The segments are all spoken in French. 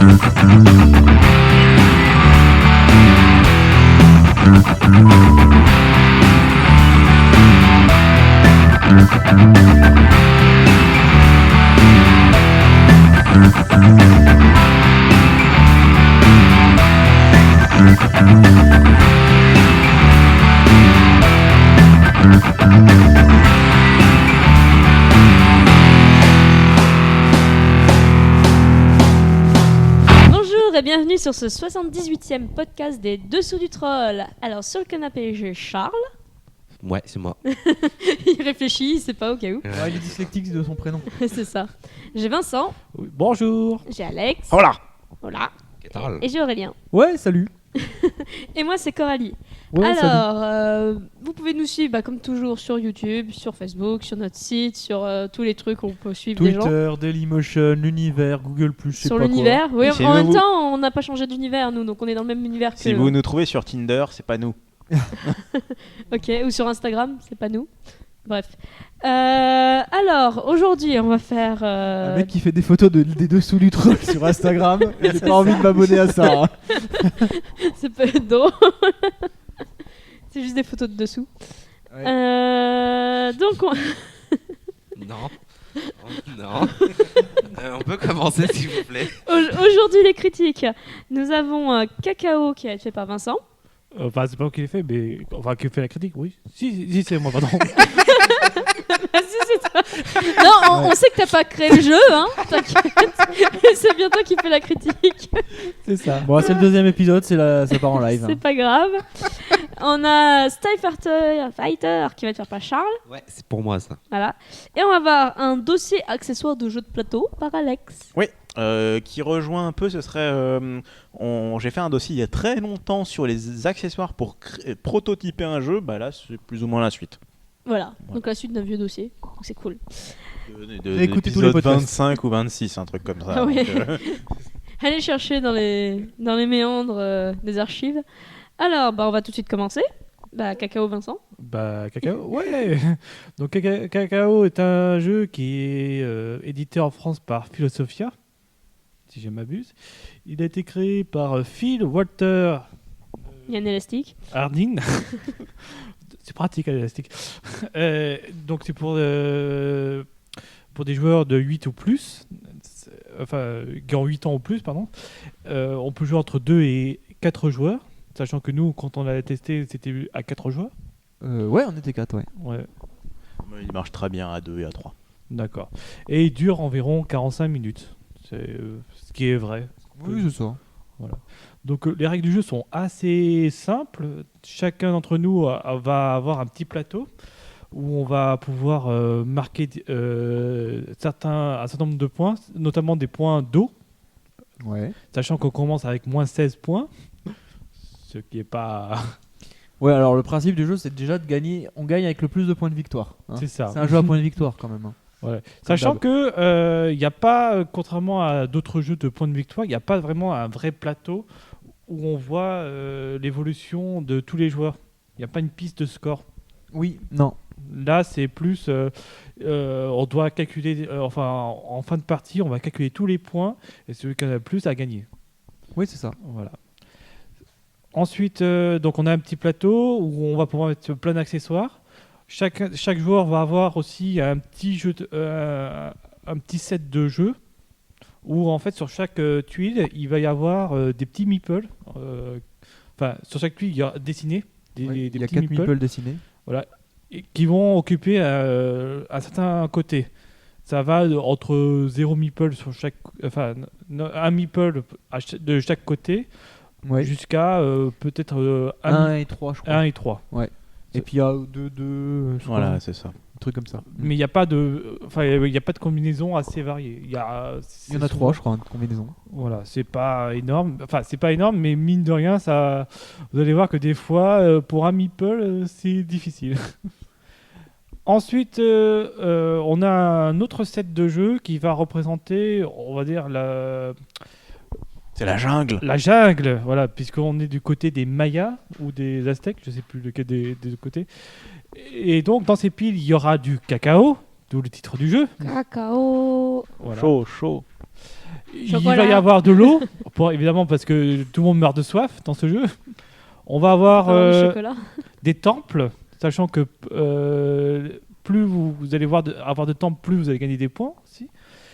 Bonjour et bienvenue sur ce 78e podcast des Dessous du Troll. Alors sur le canapé j'ai Charles. Ouais, c'est moi. Il réfléchit, il sait pas au cas où. Il est dyslexique de son prénom. C'est ça. J'ai Vincent. Oui, bonjour. J'ai Alex. Hola. Voilà. Qu'est-ce que Et j'ai Aurélien. Ouais, salut. Et moi c'est Coralie. Ouais, salut. Alors, vous pouvez nous suivre comme toujours sur YouTube, sur Facebook, sur notre site, sur tous les trucs où on peut suivre des gens. Twitter, Dailymotion, l'univers, Google+, je sais Sur pas l'univers, oui, Oui, c'est en même nous. temps on n'a pas changé d'univers nous, donc on est dans le même univers que... Si vous nous trouvez sur Tinder, c'est pas nous. Ok, ou sur Instagram, c'est pas nous. Bref. Alors, aujourd'hui, on va faire... Un mec qui fait des photos des dessous du troll sur Instagram. J'ai pas envie de m'abonner à ça. Hein. C'est pas drôle. C'est juste des photos de dessous. Ouais. Donc, Non. Non. On peut commencer, s'il vous plaît. aujourd'hui, les critiques. Nous avons Cacao qui a été fait par Vincent. Enfin, c'est pas moi qui l'ai fait, mais... Enfin, qui fait la critique, oui. Si, c'est moi, pardon. Si, c'est toi. Non, on sait que t'as pas créé le jeu, hein. T'inquiète. C'est bien toi qui fais la critique. C'est ça. Bon, c'est le deuxième épisode, ça part en live. C'est pas grave. On a Fighter qui va être fait par Charles. Ouais, c'est pour moi, ça. Voilà. Et on va avoir un dossier accessoire de jeu de plateau par Alex. Oui, qui rejoint un peu, ce serait... j'ai fait un dossier il y a très longtemps sur les accessoires pour prototyper un jeu. Bah là, c'est plus ou moins la suite. Voilà. Donc la suite d'un vieux dossier. Donc c'est cool. Écoutez tous les D'épisode podcasts. 25 ou 26, un truc comme ça. Ah ouais. Donc, Allez chercher dans les méandres des archives. Alors, on va tout de suite commencer. Cacao Vincent. Bah, Cacao, ouais. Donc, Cacao est un jeu qui est édité en France par Philosophia, si je ne m'abuse. Il a été créé par Phil Walter Il y a un élastique. Hardin. C'est pratique, l'élastique. Donc, c'est pour des joueurs de 8 ou plus, enfin, qui ont 8 ans ou plus, pardon. On peut jouer entre 2 et 4 joueurs, sachant que nous, quand on l'a testé, c'était à 4 joueurs. Ouais, on était 4, ouais. Ouais, il marche très bien à 2 et à 3. d'accord. Et il dure environ 45 minutes, ce qui est vrai. Oui, c'est ça. Voilà. Donc les règles du jeu sont assez simples. Chacun d'entre nous va avoir un petit plateau où on va pouvoir marquer un certain nombre de points, notamment des points d'eau, Ouais. sachant qu'on commence avec moins 16 points, ce qui n'est pas... Ouais, alors le principe du jeu, c'est déjà de gagner. On gagne avec le plus de points de victoire. Hein. C'est ça. C'est un jeu à points de victoire quand même. Hein. Ouais. Sachant que il n'y a pas, contrairement à d'autres jeux de points de victoire, il n'y a pas vraiment un vrai plateau où on voit l'évolution de tous les joueurs. Il n'y a pas une piste de score. Oui, non. Là, c'est plus, on doit calculer, en fin de partie, on va calculer tous les points et celui qui en a le plus a gagné. Oui, c'est ça. Voilà. Ensuite, donc on a un petit plateau où on va pouvoir mettre plein d'accessoires. Chaque joueur va avoir aussi un petit set de jeux où en fait sur chaque tuile il va y avoir des petits meeples. Enfin, sur chaque tuile il y a dessiné des Il y a petits 4 meeples. meeples dessinés. Et qui vont occuper un certain côté. Ça va entre 0 meeple sur chaque, enfin un meeple de chaque côté, Ouais. jusqu'à peut-être 1 et 3, je crois. 1 et 3. Et puis il y a 2, Voilà, c'est ça. un truc comme ça. Mais il n'y a pas de, il y a pas de combinaison assez variée. Il y en a 3, je crois, une combinaison. Voilà, c'est pas énorme. Enfin, c'est pas énorme, mais mine de rien, ça, vous allez voir que des fois, pour un meeple, c'est difficile. Ensuite, on a un autre set de jeux qui va représenter, on va dire, C'est la jungle. la jungle, voilà, puisqu'on est du côté des Mayas ou des Aztèques, je sais plus lequel des deux côtés. Et donc, dans ces piles, il y aura du cacao, d'où le titre du jeu. Cacao. Voilà. Chaud. Il Chocolat. va y avoir de l'eau, évidemment parce que tout le monde meurt de soif dans ce jeu. On va avoir Du chocolat. des temples, sachant que plus vous allez avoir de temples, plus vous allez gagner des points aussi.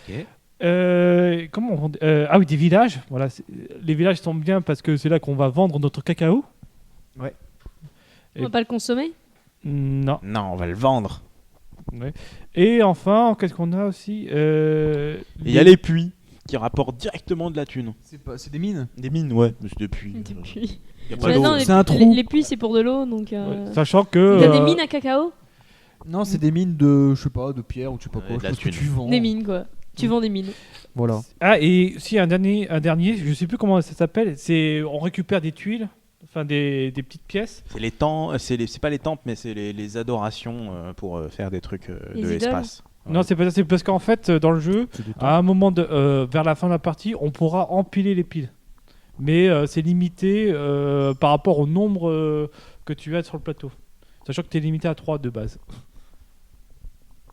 Ok. Ah oui, des villages. Voilà, les villages sont bien parce que c'est là qu'on va vendre notre cacao. On va pas le consommer. Non. Non, on va le vendre. Et enfin, qu'est-ce qu'on a aussi Et il y a les puits qui rapportent directement de la thune. C'est des mines. Des mines, ouais, mais c'est des puits. Depuis. Y a pas Mais d'eau. non, C'est un trou. Les puits, c'est pour de l'eau, donc. Sachant que Il y a des mines à cacao. Non, c'est des mines de, je sais pas, de pierre ou je sais pas Ouais, quoi. de la Je pense que thune. tu vends. Des mines, quoi. Tu vends des mines. Voilà. Ah, et si un dernier, je sais plus comment ça s'appelle, c'est on récupère des tuiles, enfin des petites pièces. C'est les temps, c'est pas les temples, mais c'est les adorations pour faire des trucs Les de idoles. l'espace. Non, c'est pas ça, c'est parce qu'en fait dans le jeu, à un moment vers la fin de la partie, on pourra empiler les piles. Mais c'est limité par rapport au nombre que tu as sur le plateau. Sachant que tu es limité à 3 de base.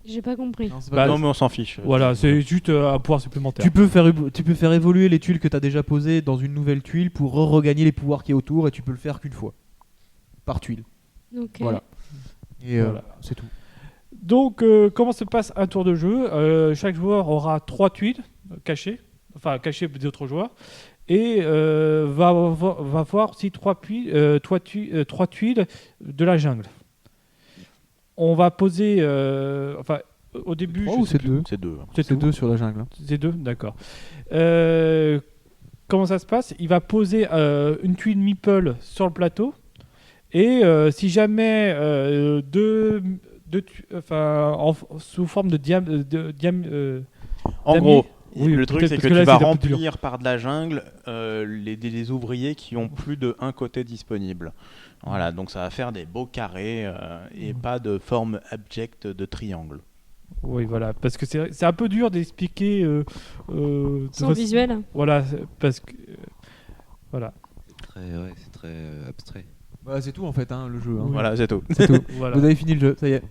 J'ai pas compris. Non, c'est pas Bah, Non, mais on s'en fiche. Voilà, c'est juste un pouvoir supplémentaire. Tu peux faire évoluer les tuiles que tu as déjà posées dans une nouvelle tuile pour regagner les pouvoirs qui est autour et tu peux le faire qu'une fois. Par tuile. Ok. Voilà. Et Voilà. c'est tout. Donc, comment se passe un tour de jeu Chaque joueur aura 3 tuiles cachées des autres joueurs, et va voir aussi 3 tuiles de la jungle. On va poser, au début, 3 je ou sais c'est plus. 2 C'est C'est tout. 2 sur la jungle. Hein. C'est 2, d'accord. Comment ça se passe? Il va poser une tuile meeple sur le plateau, et si jamais sous forme de En Damier. gros, Oui, le truc peut-être c'est parce que que là, tu vas c'est un peu plus remplir par de la jungle les ouvriers qui ont plus de un côté disponible. Voilà, donc ça va faire des beaux carrés et pas de forme abjecte de triangle. Oui, voilà, parce que c'est un peu dur d'expliquer. de Sans façon- visuel. Voilà, parce que. Voilà. C'est très abstrait. Bah, c'est tout en fait, hein, le jeu. Hein. Voilà, c'est tout. C'est tout. Voilà. Vous avez fini le jeu, ça y est.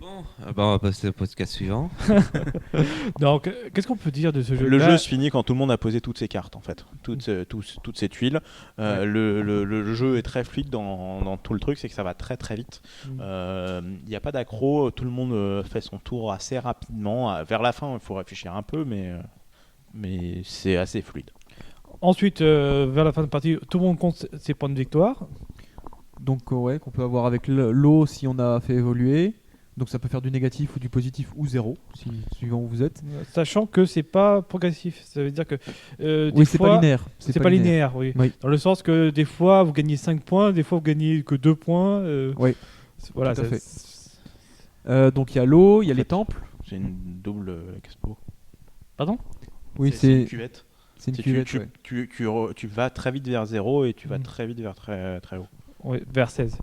Bon, on va passer au podcast suivant. Donc, qu'est-ce qu'on peut dire de ce jeu? Le jeu se finit quand tout le monde a posé toutes ses cartes en fait, toutes ces tuiles. Le jeu est très fluide dans tout le truc, c'est que ça va très très vite. Il n'y a pas d'accro, tout le monde fait son tour assez rapidement. Vers la fin, il faut réfléchir un peu, mais c'est assez fluide. Ensuite, vers la fin de partie, tout le monde compte ses points de victoire. Donc, ouais, qu'on peut avoir avec l'eau si on a fait évoluer. Donc, ça peut faire du négatif ou du positif ou 0, suivant où vous êtes. Sachant que c'est pas progressif. Ça veut dire que. Oui, c'est pas linéaire. C'est pas linéaire, oui. Oui. Dans le sens que des fois, vous gagnez 5 points, des fois, vous gagnez que 2 points. Oui, voilà, tout à ça- fait. Donc, il y a l'eau, il y a les temples. C'est une double expo. Pardon? Oui, une c'est cuvette. c'est une C'est cuvette. tu, Ouais. tu vas très vite vers 0 et tu vas Mm. très vite vers très, très haut. Oui, vers 16.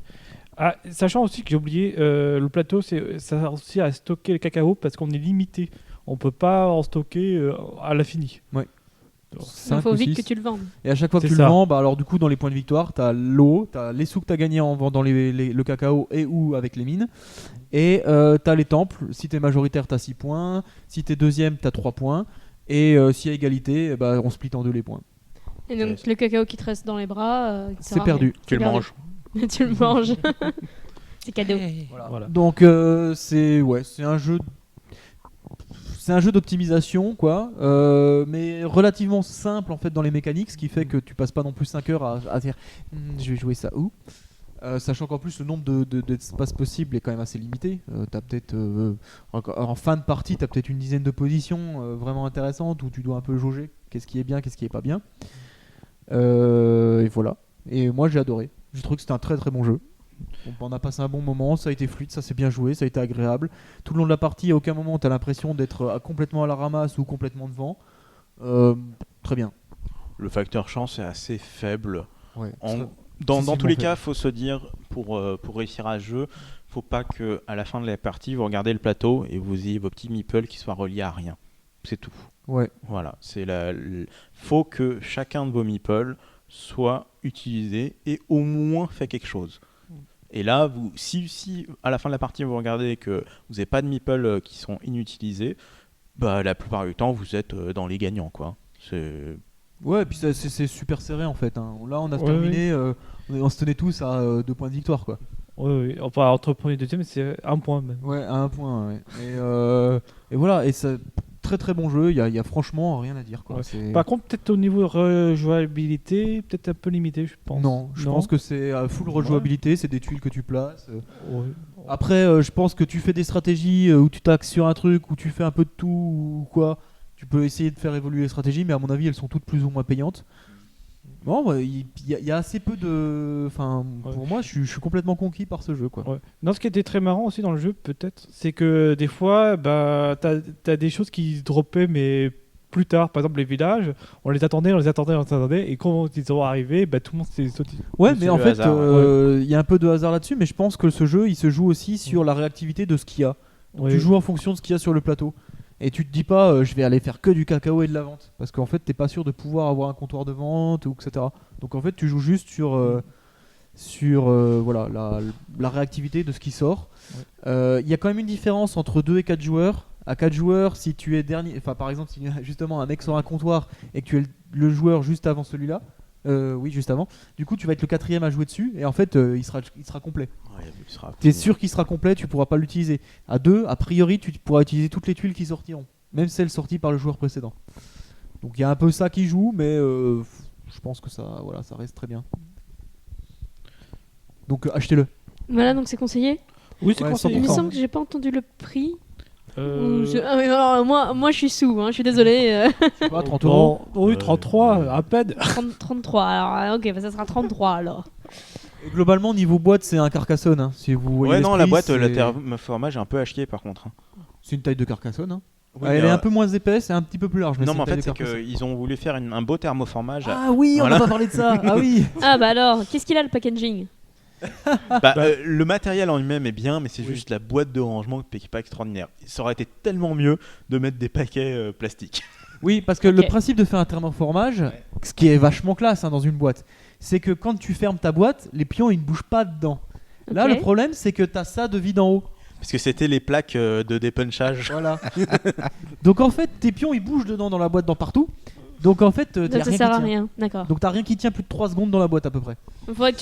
Ah, sachant aussi que j'ai oublié, le plateau, ça sert aussi à stocker le cacao parce qu'on est limité. On peut pas en stocker à l'infini. Ouais. Il 5 faut ou vite 6. que tu le vendes. Et à chaque fois que C'est tu ça. le vends, bah alors du coup dans les points de victoire, t'as l'eau, t'as les sous que t'as gagné en vendant le cacao et ou avec les mines, et t'as les temples. Si t'es majoritaire, t'as 6 points. Si t'es deuxième, t'as 3 points. Et s'il y a égalité, bah, on split en deux les points. Et donc, le cacao qui te reste dans les bras, il te sert C'est à perdu. rien. Tu le perdu. manges. Tu le manges. C'est cadeau. Voilà. Donc c'est un jeu. C'est un jeu d'optimisation, quoi, mais relativement simple en fait dans les mécaniques, ce qui fait que tu passes pas non plus 5 heures à dire je vais jouer ça où. Sachant qu'en plus le nombre d'espaces possibles est quand même assez limité. T'as peut-être en fin de partie, t'as peut-être une dizaine de positions vraiment intéressantes où tu dois un peu jauger qu'est-ce qui est bien, qu'est-ce qui est pas bien. Et voilà. Et moi j'ai adoré. Je trouve que c'était un très très bon jeu. On a passé un bon moment, ça a été fluide, ça s'est bien joué, ça a été agréable. Tout le long de la partie, à aucun moment tu as l'impression d'être complètement à la ramasse ou complètement devant. Très bien. Le facteur chance est assez faible. Ouais, Dans tous les faible. cas, faut se dire, pour réussir à ce jeu, faut pas que à la fin de la partie, vous regardez le plateau et vous ayez vos petits meeples qui soient reliés à rien. C'est tout. Ouais. Voilà. Faut que chacun de vos meeples soit utilisé et au moins fait quelque chose. Et là, si à la fin de la partie vous regardez que vous n'avez pas de meeples qui sont inutilisés, bah la plupart du temps vous êtes dans les gagnants, quoi. Ouais, et puis c'est super serré en fait. Hein. Là, on a Ouais, terminé, on se tenait tous à 2 points de victoire, quoi. Oui. Enfin, entre premier et deuxième, c'est 1 point même. Ouais, à 1 point. Ouais. Et voilà, et ça, très très bon jeu. Il y a franchement rien à dire, quoi. Ouais. C'est- Par contre, peut-être au niveau rejouabilité, peut-être un peu limité, je pense. Non, je pense que c'est full rejouabilité. C'est des tuiles que tu places. Ouais. Après, je pense que tu fais des stratégies où tu t'axes sur un truc, où tu fais un peu de tout ou quoi. Tu peux essayer de faire évoluer les stratégies, mais à mon avis, elles sont toutes plus ou moins payantes. Bon, ouais, il y a assez peu de. Enfin, Ouais. pour moi, je suis complètement conquis par ce jeu, quoi. Ouais. Non, ce qui était très marrant aussi dans le jeu, peut-être, c'est que des fois, bah, t'as des choses qui se droppaient, mais plus tard. Par exemple, les villages, on les attendait, et quand ils sont arrivés, bah, tout le monde s'est sauté. Ouais, C'est mais en le fait, hasard, il y a un peu de hasard là-dessus, mais je pense que ce jeu, il se joue aussi sur la réactivité de ce qu'il y a. Donc, Ouais. tu joues en fonction de ce qu'il y a sur le plateau. Et tu te dis pas, je vais aller faire que du cacao et de la vente. Parce qu'en fait, t'es pas sûr de pouvoir avoir un comptoir de vente, ou etc. Donc en fait, tu joues juste sur voilà, la réactivité de ce qui sort. Il y a quand même une différence entre 2 et 4 joueurs. À 4 joueurs, si tu es dernier, enfin par exemple, si justement un mec sort un comptoir et que tu es le joueur juste avant celui-là, oui, juste avant, du coup tu vas être le 4e à jouer dessus et en fait il sera complet. Ouais, il sera- T'es sûr qu'il sera complet, tu pourras pas l'utiliser. À 2, a priori, tu pourras utiliser toutes les tuiles qui sortiront, même celles sorties par le joueur précédent. Donc il y a un peu ça qui joue, mais je pense que ça reste très bien. Donc achetez-le. Voilà, donc c'est conseillé. Oui, c'est Ouais, conseillé. Il me 100%. semble que j'ai pas entendu le prix. Euh, Ah oui, alors, moi je suis sous, hein, je suis désolée. Je sais pas, 30 euros. Oui, 33, à peine. 33, alors ok, bah, ça sera 33 alors. Et globalement, niveau boîte, c'est un Carcassonne. Hein, si vous voyez Ouais, non, la l'esprit, boîte, c'est... le thermoformage est un peu à chier par contre. Hein. c'est une taille de Carcassonne. Hein. Oui, Elle mais, est un peu moins épaisse et un petit peu plus large. non, mais en une taille fait, de c'est Carcassonne. qu'ils ont voulu faire un beau thermoformage. Ah oui, Voilà. on n'a pas parlé de ça. Ah oui. Ah bah alors, qu'est-ce qu'il a le packaging? Le matériel en lui-même est bien, mais c'est juste la boîte de rangement qui n'est pas extraordinaire. Ça aurait été tellement mieux de mettre des paquets plastiques. Oui, parce que Ok. le principe de faire un thermoformage, ce qui est vachement classe dans une boîte, c'est que quand tu fermes ta boîte, les pions ils ne bougent pas dedans. Là, Ok. le problème, c'est que tu as ça de vide en haut. Parce que c'était les plaques de dépunchage. Voilà. Donc en fait, tes pions ils bougent dedans dans la boîte, dans partout. Donc en fait, Donc t'as ça rien sert qui à tient. rien, d'accord. Donc t'as rien qui tient plus de 3 secondes dans la boîte à peu près. Il fallait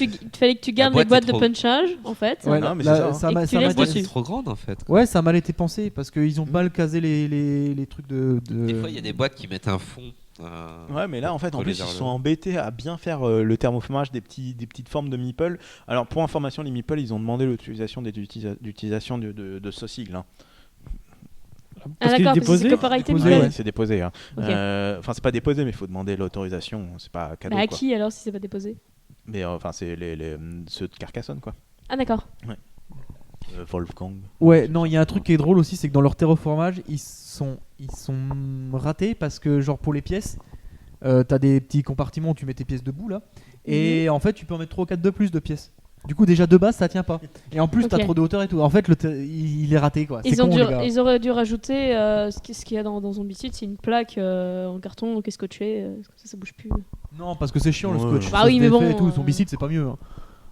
que tu gardes boîte les boîtes est de trop- punchage en fait. Ouais, non, mais là, c'est ça, hein. Et m'a- que tu ça m'a laisses La boîte dessus. est trop grande en fait. Ouais, ça a mal été pensé parce qu'ils ont mal casé les trucs de. Des fois, il y a des boîtes qui mettent un fond. Ouais, mais là, en fait, en Pour plus, les ils arles. sont embêtés à bien faire le thermoformage des petites formes de meeple. Alors, pour information, les meeple, ils ont demandé l'utilisation d'utilisation de saucigles. Hein. Ah d'accord, parce que c'est copyrighté. Déposé, Miguel. ouais. C'est déposé. Hein. Ok. Enfin, c'est pas déposé, mais il faut demander l'autorisation. C'est pas cadeau. Bah à quoi. qui alors si c'est pas déposé? Mais enfin, c'est ceux de Carcassonne, quoi. Ah d'accord. Wolfgang. Ouais, non, il y a un truc qui est drôle aussi, c'est que dans leur terraformage, ils sont ratés parce que, genre, pour les pièces, t'as des petits compartiments où tu mets tes pièces debout là, et en fait, tu peux en mettre 3 ou 4 de plus de pièces. Du coup, déjà de base, ça tient pas. Et en plus, t'as Ok. trop de hauteur et tout. En fait, il est raté quoi. C'est con, les gars. Ils auraient dû rajouter ce qu'il y a dans Zombicide, c'est une plaque en carton qui est scotchée, comme ça bouge plus. Non, parce que c'est chiant le Ouais. scotch. Bah ça oui, se mais défait bon, et tout. Zombicide, c'est pas mieux.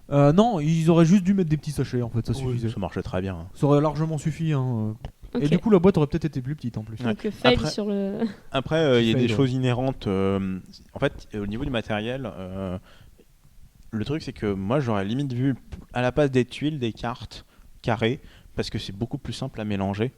Hein. Non, ils auraient juste dû mettre des petits sachets en fait, ça suffisait. Ça marchait très bien. Hein. Ça aurait largement suffi. Hein. Ok. Et du coup, la boîte aurait peut-être été plus petite en plus. Ouais. Donc fail Après- sur le. Après, il y a Fail, des ouais. choses inhérentes. En fait, au niveau du matériel, le truc, c'est que moi, j'aurais limite vu à la place des tuiles, des cartes carrées, parce que c'est beaucoup plus simple à mélanger.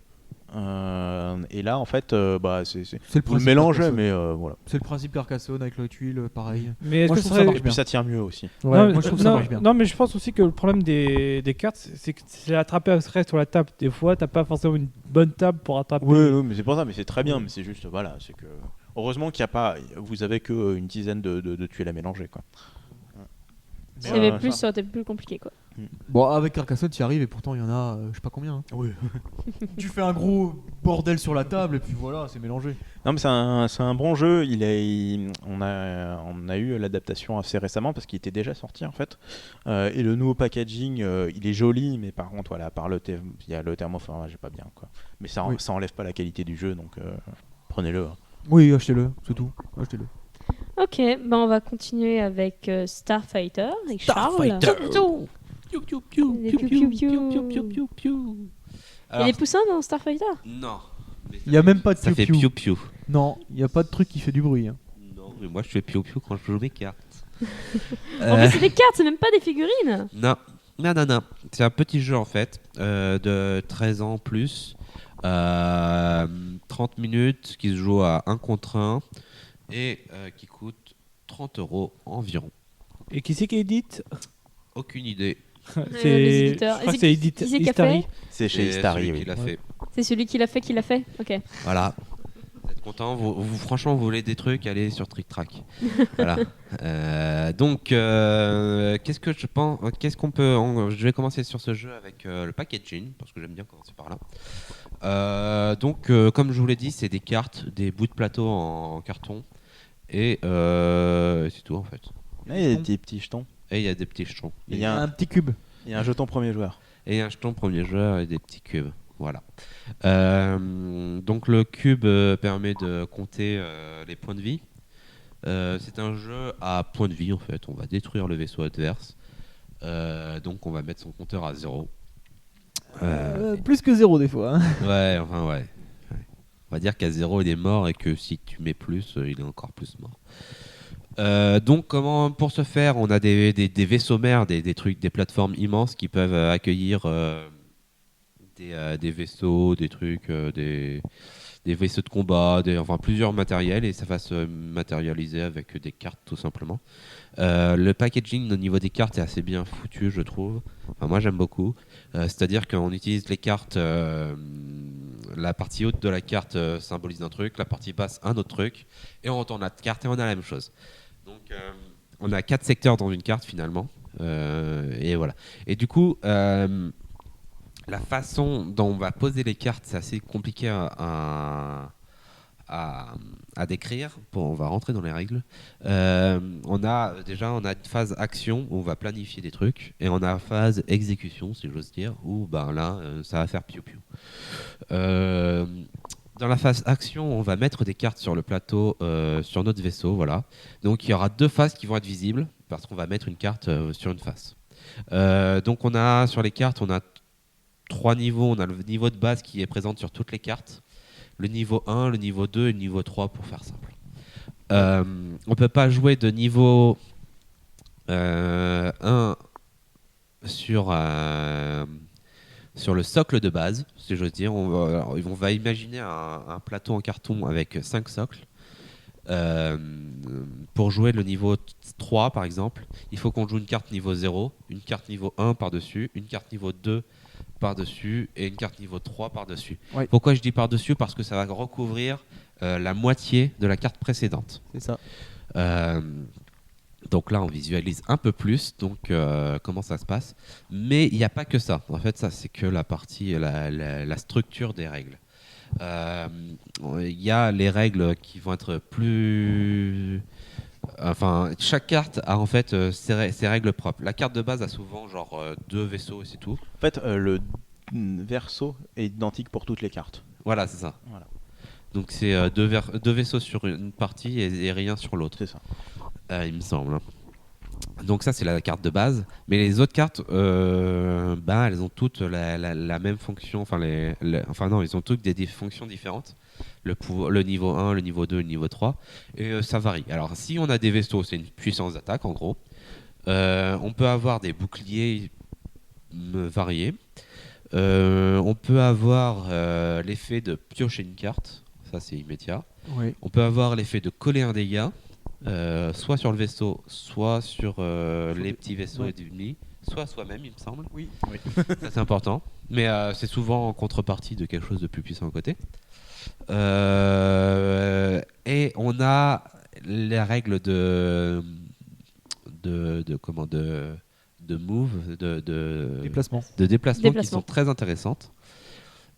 Et là, en fait, bah, C'est le vous le principe mélangez, Carcassonne. mais voilà. C'est le principe Carcassonne avec les tuiles, pareil. Mais est-ce Moi, que je trouve serait- ça marche Et puis bien. ça tient mieux aussi. Ouais, non, moi je trouve que ça non, marche bien. non, mais je pense aussi que le problème des cartes, c'est que c'est attraper après sur la table. Des fois, t'as pas forcément une bonne table pour attraper. Oui, mais c'est pour ça, mais c'est très bien, mais c'est juste, voilà, c'est que. Heureusement qu'il n'y a pas. Vous avez que une dizaine de tuiles à mélanger, quoi. S'il y avait plus, ça aurait été plus compliqué quoi. Bon, avec Carcassonne, tu y arrives et pourtant il y en a, je sais pas combien. Hein. Oui. Tu fais un gros bordel sur la table et puis voilà, c'est mélangé. Non, mais c'est un bon jeu. On a eu l'adaptation assez récemment parce qu'il était déjà sorti en fait. Et le nouveau packaging, il est joli, mais par contre, voilà, il y a le thermoformage, pas bien quoi. Mais ça, Oui. ça enlève pas la qualité du jeu, donc prenez-le. Hein. Oui, achetez-le, c'est tout. Achetez-le. Ok, ben on va continuer avec Starfighter, avec Charles. Piou, piou, piou, Des piou, piou, piou, piou, piou, piou, piou, piou. Il y a Alors, des poussins dans Starfighter? non. Mais Il y a même pas de ça fait piou-piou. piou piou. Non, il y a pas de truc qui fait du bruit. Hein. Non. mais moi je fais piou-piou quand je joue mes cartes. En fait, c'est des cartes, c'est même pas des figurines. Non. C'est un petit jeu en fait, de 13 ans plus, 30 minutes, qui se joue à 1 contre 1 et qui coûte 30 € environ. Et qui c'est qui édite? Aucune idée. Les éditeurs. Je crois Et que c'est qui c'est qui a Istari. fait C'est chez C'est Istari, celui oui. qui l'a Ouais. fait. C'est celui qui l'a fait. Ok. Voilà. Vous êtes content, franchement, vous voulez des trucs, allez sur Trick Track. Voilà. Donc, qu'est-ce que je pense, je vais commencer sur ce jeu avec le packaging, parce que j'aime bien commencer par là. Donc, comme je vous l'ai dit, c'est des cartes, des bouts de plateau en carton, et c'est tout en fait. Ah, il y a des petits jetons. Et il y a des petits jetons. Il y a Un petit cube. un jeton premier joueur. Et un jeton premier joueur et des petits cubes. Voilà. Donc le cube permet de compter les points de vie. C'est un jeu à points de vie en fait. On va détruire le vaisseau adverse. Donc on va mettre son compteur à 0. Plus que 0 des fois. Hein. Ouais. On va dire qu'à 0 il est mort et que si tu mets plus, il est encore plus mort. Donc pour ce faire, on a des vaisseaux mères, des trucs, des plateformes immenses qui peuvent accueillir des vaisseaux, des trucs, des vaisseaux de combat, enfin plusieurs matériels, et ça va se matérialiser avec des cartes tout simplement. Le packaging au niveau des cartes est assez bien foutu, je trouve. Enfin, moi j'aime beaucoup. C'est-à-dire qu'on utilise les cartes, la partie haute de la carte symbolise un truc, la partie basse un autre truc, et on retourne la carte et on a la même chose. Donc on a 4 secteurs dans une carte finalement, et voilà. Et du coup, la façon dont on va poser les cartes, c'est assez compliqué à décrire. Bon, on va rentrer dans les règles. On a une phase action où on va planifier des trucs, et on a une phase exécution, si j'ose dire, où là, ça va faire piou-piou. Dans la phase action, on va mettre des cartes sur le plateau, sur notre vaisseau, voilà. Donc il y aura 2 faces qui vont être visibles, parce qu'on va mettre une carte sur une face. Donc sur les cartes, on a 3 niveaux. On a le niveau de base qui est présent sur toutes les cartes, le niveau 1, le niveau 2 et le niveau 3 pour faire simple. On ne peut pas jouer de niveau 1 sur le socle de base, si j'ose dire. On va imaginer un plateau en carton avec 5 socles. Pour jouer le niveau 3 par exemple, il faut qu'on joue une carte niveau 0, une carte niveau 1 par-dessus, une carte niveau 2 par-dessus et une carte niveau 3 par-dessus. Ouais. Pourquoi je dis par-dessus? Parce que ça va recouvrir la moitié de la carte précédente. C'est ça. Donc là, on visualise un peu plus comment ça se passe. Mais il n'y a pas que ça. En fait, ça, c'est que la partie, la structure des règles. Il y a les règles qui vont être plus... Enfin, chaque carte a en fait ses règles propres. La carte de base a souvent 2 vaisseaux et c'est tout. En fait, le verso est identique pour toutes les cartes. Voilà, c'est ça. Voilà. Donc c'est 2 vaisseaux sur une partie et rien sur l'autre. C'est ça. Il me semble. Donc ça c'est la carte de base, mais les autres cartes, elles ont toutes la même fonction. Non, ils ont toutes des fonctions différentes. Le niveau 1, le niveau 2, le niveau 3, et ça varie. Alors si on a des vaisseaux, c'est une puissance d'attaque en gros. On peut avoir des boucliers variés. On peut avoir l'effet de piocher une carte, ça c'est immédiat. Oui. On peut avoir l'effet de coller un dégât, soit sur le vaisseau, soit sur les petits vaisseaux Ouais. ennemis, soit soi-même, il me semble. Oui. Ça c'est important. Mais c'est souvent en contrepartie de quelque chose de plus puissant à côté. Et on a les règles de move, Déplacement. de déplacement qui Déplacement. sont très intéressantes.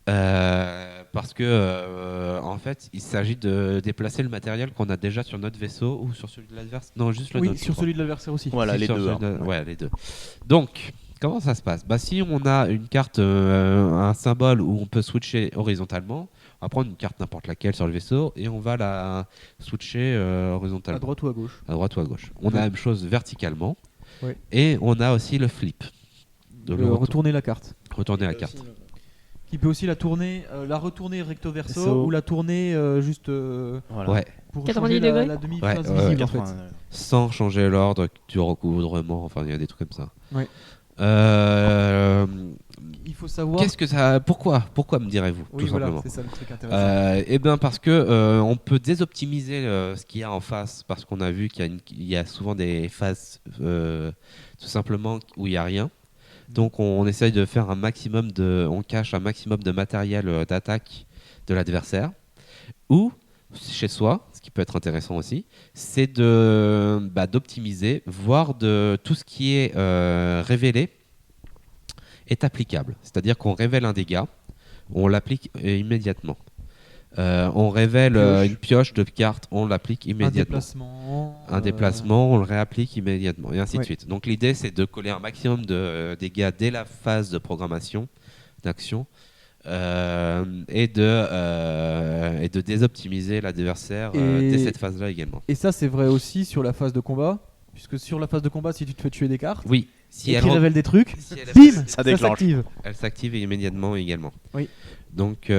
Parce que en fait, il s'agit de déplacer le matériel qu'on a déjà sur notre vaisseau ou sur celui de l'adversaire. Non, juste le Oui, nôtre, je sur crois. celui de l'adversaire aussi. Voilà, Si, les sur deux. celui hein. de- ouais, les deux. Donc, comment ça se passe? Si on a une carte, un symbole où on peut switcher horizontalement, on va prendre une carte n'importe laquelle sur le vaisseau et on va la switcher horizontalement. À droite ou à gauche. À droite ou à gauche. On a la même chose verticalement. Ouais. Et on a aussi le flip. De Retourner la carte. retourner la carte. qui peut aussi la tourner, la retourner recto verso Verso. ou la tourner juste Voilà. Ouais, pour 90 changer degrés. la demi-phase Ouais, visible en fait. 80, sans changer l'ordre du recouvrement, enfin il y a des trucs comme ça. Ouais. Il faut savoir. Qu'est-ce que ça pourquoi me direz-vous Oui, tout voilà, simplement. c'est ça le truc intéressant. Eh bien parce que on peut désoptimiser ce qu'il y a en face parce qu'on a vu il y a souvent des phases tout simplement où il y a rien. Donc on essaye de faire on cache un maximum de matériel d'attaque de l'adversaire. Ou chez soi, ce qui peut être intéressant aussi, c'est d'optimiser, voire de tout ce qui est révélé est applicable. C'est-à-dire qu'on révèle un dégât, on l'applique immédiatement. On révèle une pioche de carte, on l'applique immédiatement. Un déplacement, on le réapplique immédiatement, et ainsi de suite. Donc l'idée, c'est de coller un maximum de dégâts dès la phase de programmation, d'action, et de désoptimiser l'adversaire dès cette phase-là également. Et ça, c'est vrai aussi sur la phase de combat, puisque sur la phase de combat, si tu te fais tuer des cartes, Oui, si et elle qu'il révèle des trucs, si elle- bim, Ça déclenche. s'active. elle s'active immédiatement également. Oui. Donc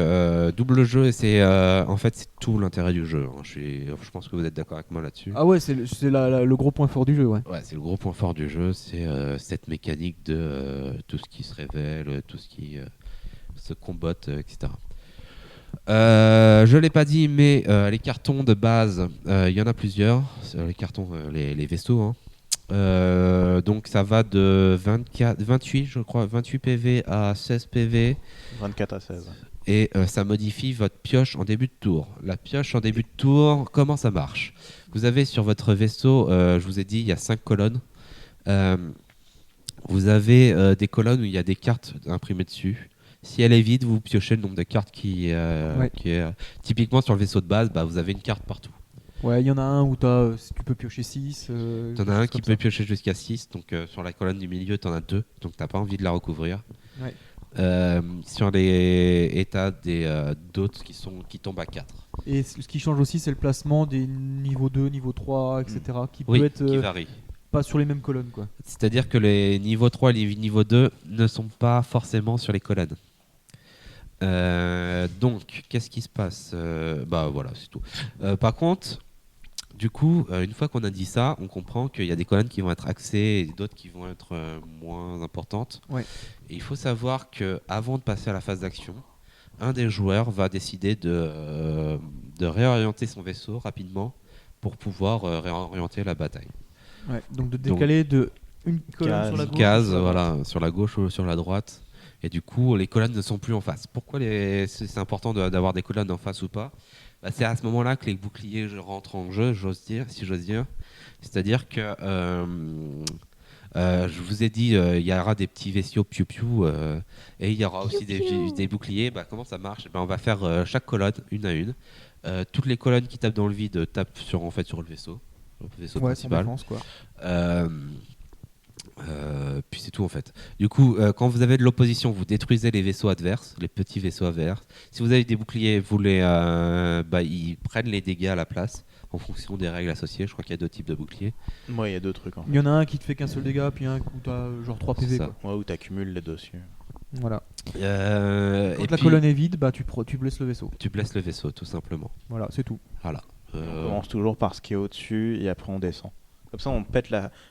double jeu, et c'est en fait c'est tout l'intérêt du jeu. Hein. Je pense que vous êtes d'accord avec moi là-dessus. Ah ouais, c'est le gros point fort du jeu, ouais. Ouais, c'est le gros point fort du jeu, c'est cette mécanique de tout ce qui se révèle, tout ce qui se combatte, etc. Je l'ai pas dit, mais les cartons de base, il y en a plusieurs. Les cartons, les vaisseaux. Hein. Donc ça va de 28, je crois, 28 PV à 16 PV. 24 à 16. Et ça modifie votre pioche en début de tour. La pioche en début de tour, comment ça marche? Vous avez sur votre vaisseau, je vous ai dit, il y a 5 colonnes. Vous avez des colonnes où il y a des cartes imprimées dessus. Si elle est vide, vous piochez le nombre de cartes qui est... Typiquement sur le vaisseau de base, vous avez une carte partout. Ouais, il y en a un où tu peux piocher 6. T'en as un qui peut piocher jusqu'à 6, donc sur la colonne du milieu, t'en as 2, donc t'as pas envie de la recouvrir. Ouais. Sur les états d'autres qui tombent à 4. Et ce qui change aussi, c'est le placement des niveau 2, niveau 3, etc. Qui Oui, peut être qui varie. pas sur les mêmes colonnes, quoi. C'est-à-dire que les niveaux 3 et les niveaux 2 ne sont pas forcément sur les colonnes. Donc, qu'est-ce qui se passe? Voilà, c'est tout. Par contre, du coup, une fois qu'on a dit ça, on comprend qu'il y a des colonnes qui vont être axées et d'autres qui vont être moins importantes. Ouais. Et il faut savoir qu'avant de passer à la phase d'action, un des joueurs va décider de réorienter son vaisseau rapidement pour pouvoir réorienter la bataille. Ouais. Donc de décaler de une colonne sur la gauche. Case, sur la droite. voilà, sur la gauche ou sur la droite. Et du coup, les colonnes ne sont plus en face. Pourquoi c'est important d'avoir des colonnes en face ou pas? C'est à ce moment-là que les boucliers rentrent en jeu, si j'ose dire. C'est-à-dire que je vous ai dit, il y aura des petits vaisseaux piou-piou et il y aura aussi des boucliers. Comment ça marche? On va faire chaque colonne une à une. Toutes les colonnes qui tapent dans le vide tapent sur le vaisseau Son principal. défense, quoi. Puis c'est tout en fait. Du coup, quand vous avez de l'opposition, vous détruisez les vaisseaux adverses, les petits vaisseaux adverses. Si vous avez des boucliers, ils prennent les dégâts à la place en fonction des règles associées. Je crois qu'il y a 2 types de boucliers. Moi, il y a 2 trucs en fait. Il y en a un qui te fait qu'un seul dégât, puis un où t'as genre 3 PV, C'est ça. quoi. Ouais, où t'accumules les dessus. Voilà. Et Quand la puis, colonne est vide, tu blesses le vaisseau. tu blesses le vaisseau tout simplement. Voilà, c'est tout. Voilà. On commence toujours par ce qui est au-dessus et après on descend. Comme ça, on pète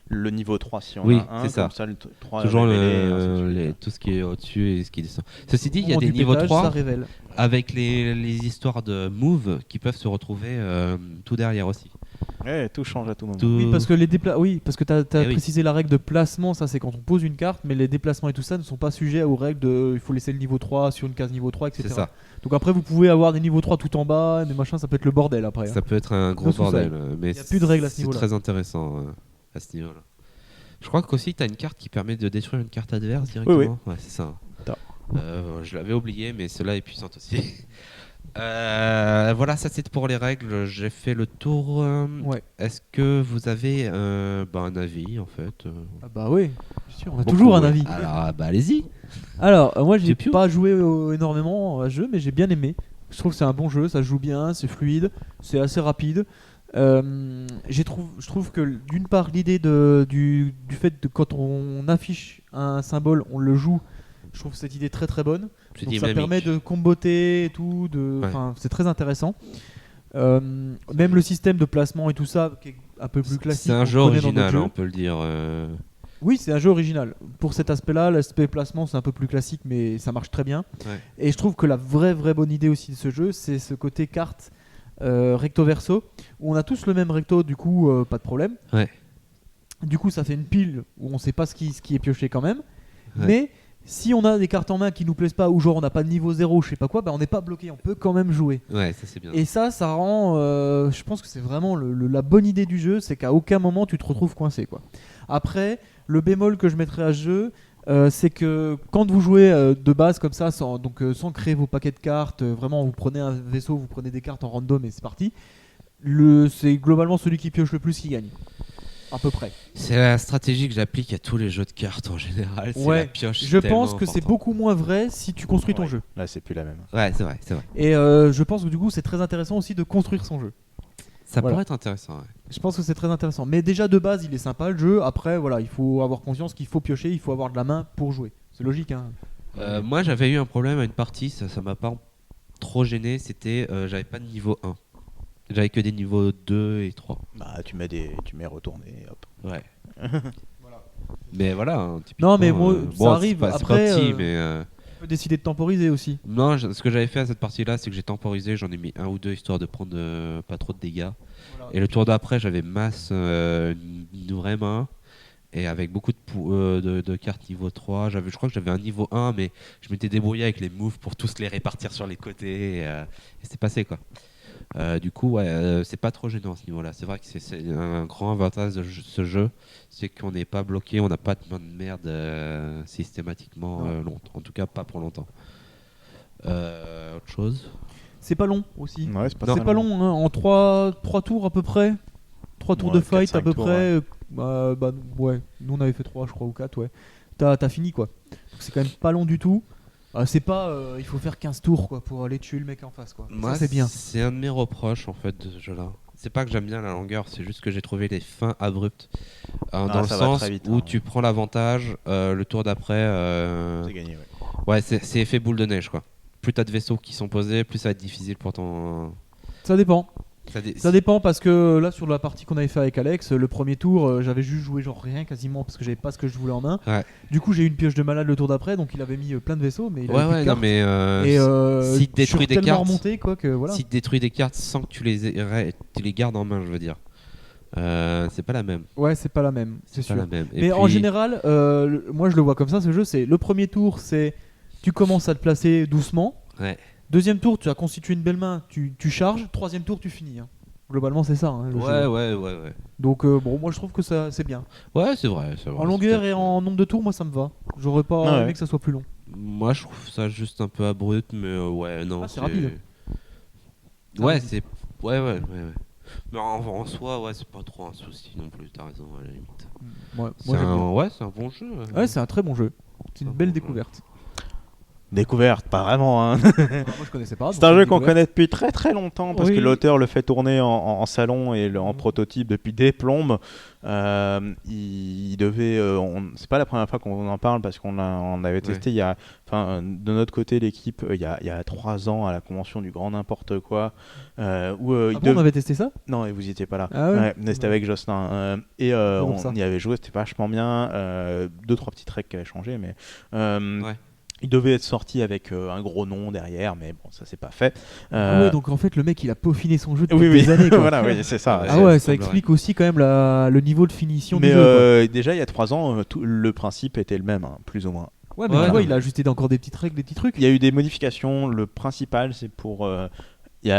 le niveau 3 si on Oui, a un. c'est ça. Comme ça, le 3 Toujours révélé, et ainsi de suite. tout ce qui est au-dessus et ce qui descend. Ceci dit, il y a Au moment des du niveaux pétage, 3 ça révèle. avec les histoires de move qui peuvent se retrouver tout derrière aussi. Ouais, tout change à tout moment. Oui, parce que t'as Eh oui. précisé la règle de placement, ça c'est quand on pose une carte, mais les déplacements et tout ça ne sont pas sujets aux règles de il faut laisser le niveau 3 sur une case niveau 3, etc. C'est ça. Donc après vous pouvez avoir des niveaux 3 tout en bas, des machins, ça peut être le bordel après. hein. Ça peut être un gros Dans tout ça. bordel. Mais Il y a plus de règles à ce niveau-là. C'est très intéressant à ce niveau-là. Je crois qu'aussi tu as une carte qui permet de détruire une carte adverse directement. Oui. Ouais, c'est ça. T'as. Je l'avais oublié, mais celle-là est puissante aussi. Voilà, ça c'est pour les règles. J'ai fait le tour. Ouais. Est-ce que vous avez un avis en fait Ah bah oui, bien sûr, on a Beaucoup, toujours un ouais. avis. Alors, allez-y. Alors, moi j'ai Piu-piu. pas joué énormément à ce jeu, mais j'ai bien aimé. Je trouve que c'est un bon jeu, ça se joue bien, c'est fluide, c'est assez rapide. Je trouve que d'une part l'idée du fait de quand on affiche un symbole, on le joue Je trouve cette idée très très bonne. C'est Donc ça dynamique. permet de comboter et tout, Ouais. c'est très intéressant. Même le système de placement et tout ça, qui est un peu plus classique. C'est un qu'on jeu connaît dans d'autres original, jeux. on peut le dire. Oui, c'est un jeu original. Pour cet aspect-là, l'aspect placement, c'est un peu plus classique, mais ça marche très bien. Ouais. Et je trouve que la vraie bonne idée aussi de ce jeu, c'est ce côté carte recto verso, où on a tous le même recto, du coup, pas de problème. Ouais. Du coup, ça fait une pile où on sait pas ce qui est pioché quand même. Ouais. Mais si on a des cartes en main qui nous plaisent pas, ou genre on n'a pas de niveau 0, je sais pas quoi, bah on n'est pas bloqué, on peut quand même jouer. Ouais, ça c'est bien. Et ça rend. Je pense que c'est vraiment la bonne idée du jeu, c'est qu'à aucun moment tu te retrouves coincé, quoi. Après, le bémol que je mettrais à ce jeu, c'est que quand vous jouez de base comme ça, sans créer vos paquets de cartes, vraiment vous prenez un vaisseau, vous prenez des cartes en random et c'est parti. C'est globalement celui qui pioche le plus qui gagne. À peu près. C'est la stratégie que j'applique à tous les jeux de cartes en général. C'est Ouais, la pioche. je tellement pense que c'est important. beaucoup moins vrai si tu construis ton Ouais. jeu. Là, c'est plus la même. Ouais, c'est vrai, c'est vrai. Et je pense que du coup c'est très intéressant aussi de construire son jeu. Ça Voilà. pourrait être intéressant. Ouais. Je pense que c'est très intéressant. Mais déjà de base il est sympa le jeu. Après voilà, il faut avoir conscience qu'il faut piocher, il faut avoir de la main pour jouer. C'est logique hein. Moi, j'avais eu un problème à une partie, ça m'a pas trop gêné. C'était, j'avais pas de niveau 1. J'avais que des niveaux 2 et 3. Bah, tu mets retourner, hop. Ouais. Mais voilà. Hein, typiquement, Non, mais moi, ça bon, arrive. C'est pas Après, petit, mais. Tu peux décider de temporiser aussi. Non, ce que j'avais fait à cette partie-là, c'est que j'ai temporisé, j'en ai mis un ou deux histoire de prendre pas trop de dégâts. Voilà. Et le tour d'après, j'avais masse une vraie main. Et avec beaucoup de cartes niveau 3, je crois que j'avais un niveau 1, mais je m'étais débrouillé avec les moves pour tous les répartir sur les côtés. Et c'est passé quoi. Du coup, ouais, c'est pas trop gênant à ce niveau-là. C'est vrai que c'est un grand avantage de ce jeu, c'est qu'on n'est pas bloqué, on n'a pas de main de merde systématiquement longtemps. En tout cas, pas pour longtemps. Autre chose. C'est pas long aussi. Ouais, c'est pas, C'est très pas long, hein. En 3 tours à peu près. 3 tours Ouais, de fight 4-5 à peu tours, près. Ouais. Nous on avait fait 3 je crois ou 4 ouais. T'as fini quoi. Donc, c'est quand même pas long du tout. C'est pas il faut faire 15 tours quoi pour aller tuer le mec en face quoi. Moi, Ça c'est bien. C'est un de mes reproches en fait de ce jeu-là. C'est pas que j'aime bien la longueur, c'est juste que j'ai trouvé les fins abruptes. Dans le ça va sens très vite, où hein. tu prends l'avantage, le tour d'après. C'est gagné, ouais. Ouais, c'est effet boule de neige quoi. Plus t'as de vaisseaux qui sont posés, plus ça va être difficile pour ton. Ça dépend. Ça Ça dépend parce que là sur la partie qu'on avait fait avec Alex, le premier tour j'avais juste joué genre rien quasiment parce que j'avais pas ce que je voulais en main. Ouais. Du coup j'ai eu une pioche de malade le tour d'après donc il avait mis plein de vaisseaux mais il Ouais, avait plus de non, cartes. mais. Et si te je suis détruis des tellement cartes. remonté quoi que voilà. Si tu détruis des cartes sans que tu les gardes en main, je veux dire. C'est pas la même. Ouais c'est pas la même, c'est pas sûr. la même. Et Mais en puis- général, moi je le vois comme ça ce jeu, c'est le premier tour c'est tu commences à te placer doucement. Ouais. Deuxième tour tu as constitué une belle main, tu charges. Troisième tour tu finis. Hein. Globalement c'est ça. Hein, le jeu. Ouais. Donc bon moi je trouve que ça c'est bien. Ouais, c'est vrai. C'est vrai. En longueur C'est et en nombre de tours moi ça me va. J'aurais pas Ah ouais. aimé que ça soit plus long. Moi, je trouve ça juste un peu abrupt, mais ouais, non. Ah, c'est rapide. Ouais, rapide. c'est. Ouais. Mais en soi, ouais, c'est pas trop un souci non plus, t'as raison, à la limite. Moi j'aime bien. Ouais, c'est un bon jeu. Ouais c'est un très bon jeu. C'est une belle découverte. Découverte, pas vraiment. Hein. Moi je connaissais pas. C'est donc un jeu une qu'on découverte. connaît depuis très très longtemps parce Oui. que l'auteur le fait tourner en salon et en prototype depuis des plombes. Il devait, c'est pas la première fois qu'on en parle parce qu'on avait testé de notre côté l'équipe il y a 3 ans à la convention du grand n'importe quoi. Où, On avait testé ça. Non, et vous y étiez pas là. Ah ouais. Mais c'était avec Jocelyn. pour ça. On y avait joué, c'était vachement bien. 2-3 petits tricks qui avaient changé, mais. Ouais. Il devait être sorti avec un gros nom derrière, mais bon, ça s'est pas fait. Ah ouais, donc en fait le mec il a peaufiné son jeu depuis oui, des années quoi. voilà, oui, c'est ça. Ah ouais, ça semblerait. explique aussi quand même le niveau de finition Mais du jeu. déjà, il y a 3 ans, le principe était le même, hein, plus ou moins. Quoi. Ouais, mais ouais, tu vois, non. il a ajusté encore des petites règles, des petits trucs. Il y a eu des modifications. Le principal, c'est pour. C'est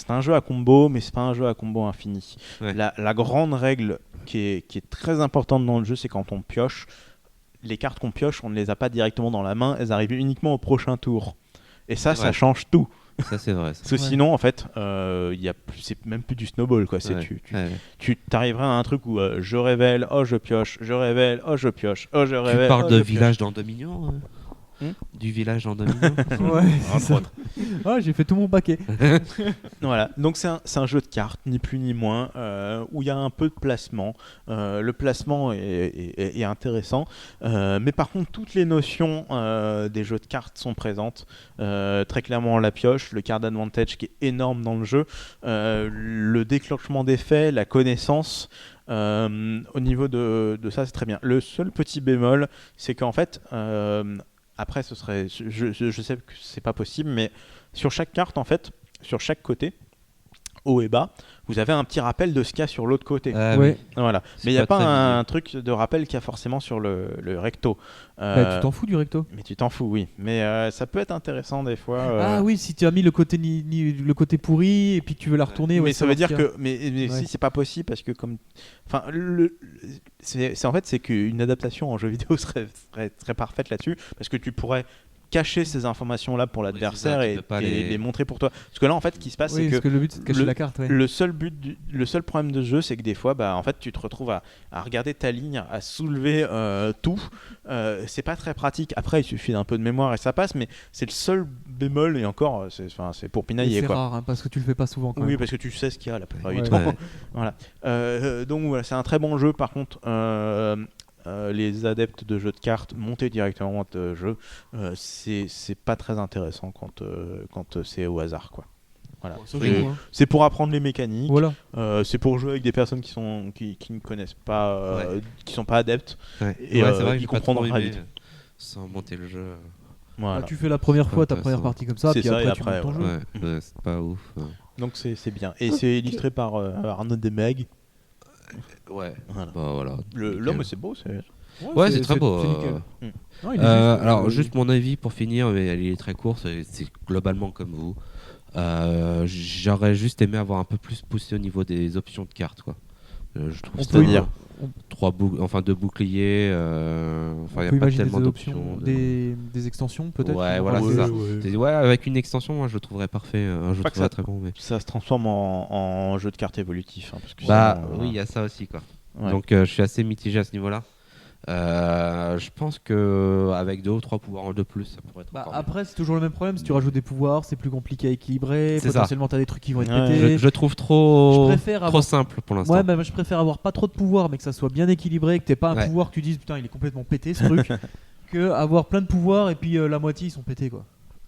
un jeu à combo, mais c'est pas un jeu à combo infini. Ouais. La grande règle qui est très importante dans le jeu, c'est quand on pioche. Les cartes qu'on pioche, on ne les a pas directement dans la main, elles arrivent uniquement au prochain tour. Et ça, C'est ça vrai. change tout. Ça, c'est vrai. Ça. Parce que Ouais. sinon, en fait, c'est même plus du snowball. Quoi. C'est, Ouais. Ouais. tu t'arriveras à un truc où je révèle, oh je pioche, je révèle, oh je pioche, oh je révèle. Tu parles oh, de je pioche. village dans Dominion du village en domino. Ouais, c'est Entre ça. autres. Ah, j'ai fait tout mon paquet. Voilà, donc c'est un jeu de cartes, ni plus ni moins, où il y a un peu de placement. Le placement est intéressant, mais par contre, toutes les notions des jeux de cartes sont présentes. Très clairement, la pioche, le card advantage qui est énorme dans le jeu, le déclenchement d'effets, la connaissance. Au niveau de ça, c'est très bien. Le seul petit bémol, c'est qu'en fait, après, je sais que c'est pas possible, mais sur chaque carte, en fait, sur chaque côté, haut et bas, vous avez un petit rappel de ce qu'il y a sur l'autre côté. Ah, Ouais. oui. Voilà. C'est Mais il n'y a pas pas très un visible. truc de rappel qu'il y a forcément sur le recto. Bah, tu t'en fous du recto. Mais tu t'en fous, oui. Mais ça peut être intéressant des fois. Ah oui, si tu as mis le côté le côté pourri et puis que tu veux la retourner. Mais ouais, ça veut dire savoir ce que, mais Ouais. si c'est pas possible parce que comme, enfin, c'est qu'une adaptation en jeu vidéo serait parfaite là-dessus parce que tu pourrais cacher ces informations-là pour l'adversaire Oui, c'est ça, tu et peux pas les montrer pour toi. Parce que là, en fait, ce qui se passe, qu'il y a. Oui, c'est parce que le but c'est de cacher la carte. Ouais. le seul problème de ce jeu, c'est que des fois, bah, en fait, tu te retrouves à regarder ta ligne, à soulever tout. C'est pas très pratique. Après, il suffit d'un peu de mémoire et ça passe, mais c'est le seul bémol. Et encore, c'est pour Et pinailler, c'est quoi. rare hein, parce que tu le fais pas souvent. Quand Oui, même. parce que tu sais ce qu'il y a la plupart du Ouais. temps. Ouais. Voilà. Donc voilà, c'est un très bon jeu. Par contre, les adeptes de jeux de cartes, monter directement de jeu, c'est pas très intéressant quand c'est au hasard, quoi. Voilà. Ça C'est- joue, hein. C'est pour apprendre les mécaniques. Voilà. C'est pour jouer avec des personnes qui ne connaissent pas, qui sont pas adeptes. Ouais. Et, Ouais, c'est vrai que ils j'ai pas comprendront trop très aimé, vite. sans monter le jeu. Voilà. Bah, tu fais la première fois ta Intéressant. première partie comme ça, C'est puis ça, après et tu après, montes ton voilà. jeu. Ouais, c'est pas ouf. Donc c'est bien. Et c'est illustré par Arnaud Demeg. Ouais. Voilà. Bah voilà. L'homme, c'est beau. Ouais, c'est très beau. c'est nickel. Mm. Non, il est juste, Alors, juste mon avis pour finir, mais il est très court, c'est globalement comme vous. J'aurais juste aimé avoir un peu plus poussé au niveau des options de cartes, quoi. Je trouve On ça- peut C'est-à-dire deux boucliers. Enfin, on il peut n'y a pas imaginer tellement des d'options. options, des extensions peut-être. Ouais, on voilà, va c'est ça. rajouter. Ouais, avec une extension, moi, je le trouverais parfait. Je le Pas que trouverais ça- très bon. Mais... Ça se transforme en jeu de cartes évolutif. Parce que Bah sinon, oui, il y a ça aussi, quoi. ouais. Donc, je suis assez mitigé à ce niveau-là. Je pense que avec 2 ou 3 pouvoirs de plus, ça pourrait être Bah, encore mieux. après, c'est toujours le même problème. Si tu rajoutes des pouvoirs, c'est plus compliqué à équilibrer. C'est ça. Potentiellement, t'as des trucs qui vont être Ouais. pétés. Je trouve trop, Je préfère trop avoir- simple pour l'instant. Ouais, bah, moi, je préfère avoir pas trop de pouvoirs, mais que ça soit bien équilibré, que t'aies pas un Ouais. pouvoir que tu dises putain, il est complètement pété ce truc, que avoir plein de pouvoirs et puis la moitié ils sont pétés quoi.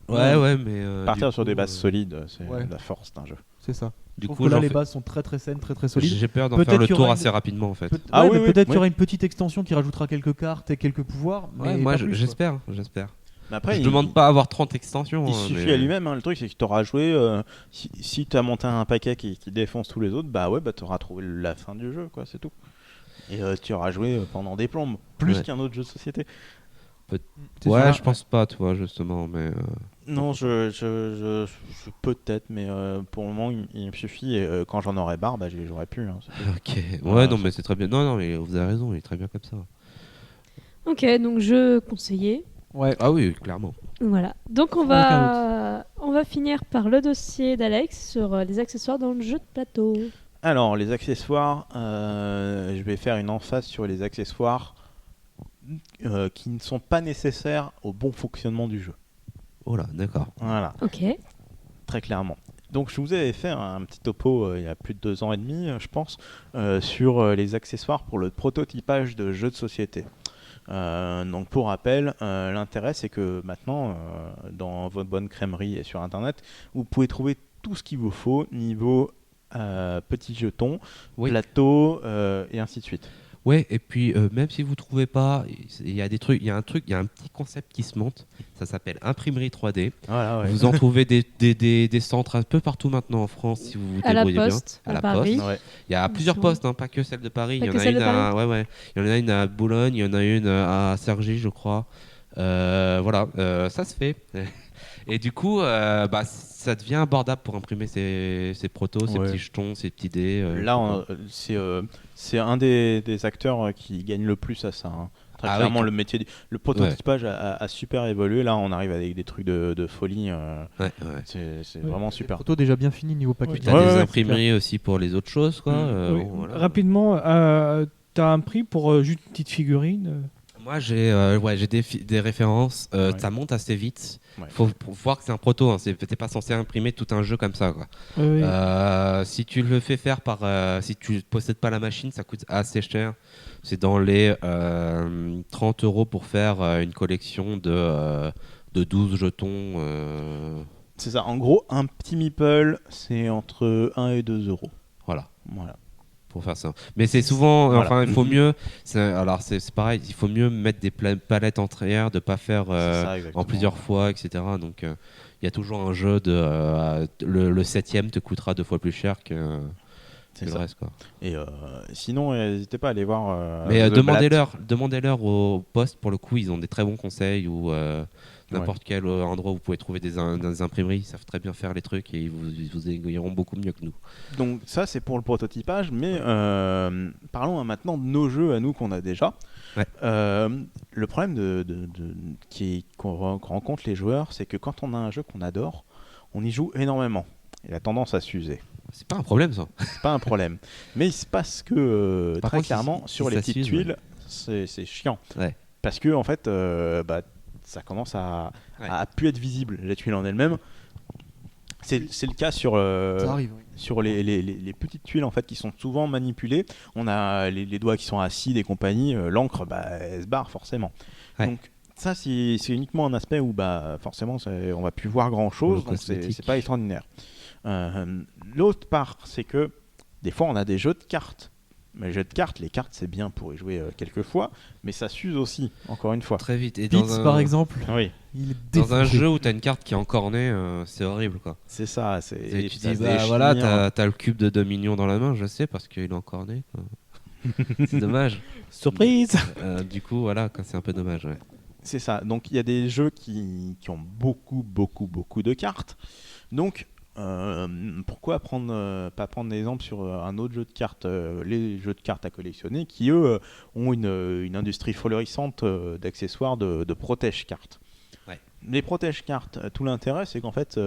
Ouais, mais. Partir du sur des coup, bases solides, c'est ouais. la force d'un jeu. C'est ça. Du Je trouve coup, que là j'en les fais- bases sont très très saines, très très solides. j'ai peur d'en Peut-être faire le qu'il y tour aura assez rapidement en fait. Ah Ouais, oui, mais oui, peut-être qu'il y oui. aura une petite extension qui rajoutera quelques cartes et quelques pouvoirs. Ouais, Mais moi, pas plus, quoi. j'espère. Mais après, Je demande pas à avoir 30 extensions. Il hein, suffit mais- à lui-même, hein, le truc c'est que tu auras joué, si tu as monté un paquet qui défonce tous les autres, bah ouais, bah tu auras trouvé la fin du jeu, quoi, c'est tout. Et tu auras joué pendant des plombes, plus Ouais. qu'un autre jeu de société. C'est Ouais, ça. je pense pas, toi, justement, mais. Non, je peut-être, mais pour le moment il me suffit, et quand j'en aurai marre, bah j'aurais pu. Hein, c'est tout. Ok. Ouais, Voilà, non, ça- mais c'est très bien. Non, mais vous avez raison, il est très bien comme ça. Ok, donc jeu conseillé. Ouais. Ah oui, clairement. Voilà. Donc on va finir par le dossier d'Alex sur les accessoires dans le jeu de plateau. Alors, les accessoires, je vais faire une emphase sur les accessoires qui ne sont pas nécessaires au bon fonctionnement du jeu. Oh là, d'accord. Voilà. Ok. Très clairement. Donc je vous avais fait un petit topo il y a plus de 2 ans et demi, je pense, sur les accessoires pour le prototypage de jeux de société. Donc pour rappel, l'intérêt c'est que maintenant, dans votre bonne crèmerie et sur Internet, vous pouvez trouver tout ce qu'il vous faut niveau petits jetons, Oui. plateau et ainsi de suite. Ouais, et puis même si vous trouvez pas, il y a des trucs, il y a un petit concept qui se monte. Ça s'appelle imprimerie 3D. Voilà, Vous en trouvez des centres un peu partout maintenant en France si vous vous À la débrouillez bien. Poste, À à la Paris. Poste. Ouais. Il y a plusieurs Bon. postes, hein, pas que celle de Paris. Pas Il y que en a celle une de à, Paris. ouais. Il y en a une à Boulogne, il y en a une à Cergy, je crois. Voilà, ça se fait. Et du coup, bah, ça devient abordable pour imprimer ces protos, ces Ouais. petits jetons, ces petits dés. Là, c'est un des acteurs qui gagne le plus à ça. Hein. Très Ah oui, clairement, quand- le métier, le prototypage a super évolué. Là, on arrive avec des trucs de folie. Ouais. C'est Ouais. vraiment super. Photo déjà bien fini niveau packaging. T'as Ouais, des ouais, imprimeries aussi pour les autres choses, quoi. Mm. Oui, Bon, voilà. Rapidement, t'as un prix pour juste une petite figurine Moi, j'ai des références. Ouais. Ça monte assez vite. Ouais. Faut pour voir que c'est un proto. Hein. T'es pas censé imprimer tout un jeu comme ça, quoi. Oui. Si tu le fais faire si tu possèdes pas la machine, ça coûte assez cher. C'est dans les 30 € pour faire une collection de 12 jetons. C'est ça. En gros, un petit meeple, c'est entre 1 et 2 euros. Voilà. Voilà. Pour faire ça. Mais c'est souvent, Voilà. enfin, il faut mieux. C'est pareil, il faut mieux mettre des palettes entières, de pas faire C'est ça, exactement. en plusieurs fois, etc. Donc, il y a toujours un jeu de le 7ème te coûtera 2 fois plus cher que C'est le ça. reste, quoi. Et sinon, n'hésitez pas à aller voir. Mais The Blat. demandez-leur au poste. Pour le coup, ils ont des très bons conseils ou n'importe quel endroit où vous pouvez trouver des imprimeries. Ils savent très bien faire les trucs et ils vous aiguilleront beaucoup mieux que nous. Donc ça, c'est pour le prototypage. Mais parlons maintenant de nos jeux à nous qu'on a déjà. Ouais. Le problème qu'on rencontre les joueurs, c'est que quand on a un jeu qu'on adore, on y joue énormément. Il a tendance à s'user. C'est pas un problème, ça. C'est pas un problème. Mais il se passe que Par très contre, clairement, si sur les ça petites s'use, tuiles, c'est chiant. Ouais. Parce que en fait, ça commence à plus être visible, la tuile en elle-même. C'est le cas sur, Ça arrive. Oui. sur les petites tuiles en fait, qui sont souvent manipulées. On a les doigts qui sont acides et compagnie. L'encre, elle se barre forcément. Ouais. Donc ça, c'est uniquement un aspect où forcément, on va plus voir grand-chose. Le Donc cosmétique. c'est pas extraordinaire. L'autre part, c'est que des fois, on a des jeux de cartes. Mais les jeux de cartes, les cartes, c'est bien pour y jouer quelques fois, mais ça s'use aussi, encore une fois. Très vite. Et Pitts, par exemple, Oui, il est dans un défoncé. jeu où t'as une carte qui est encornée, c'est horrible, quoi. c'est ça. Et tu ça dis, se bah voilà, déchire. t'as le cube de 2 millions dans la main, je sais, parce qu'il est encorné. Quoi. C'est dommage. Surprise. Du coup, voilà, c'est un peu dommage. Ouais. C'est ça. Donc il y a des jeux qui ont beaucoup de cartes. Donc pourquoi pas prendre l'exemple sur un autre jeu de cartes, les jeux de cartes à collectionner, qui eux ont une industrie florissante d'accessoires de protège-cartes. Ouais. Les protège-cartes, tout l'intérêt, c'est qu'en fait,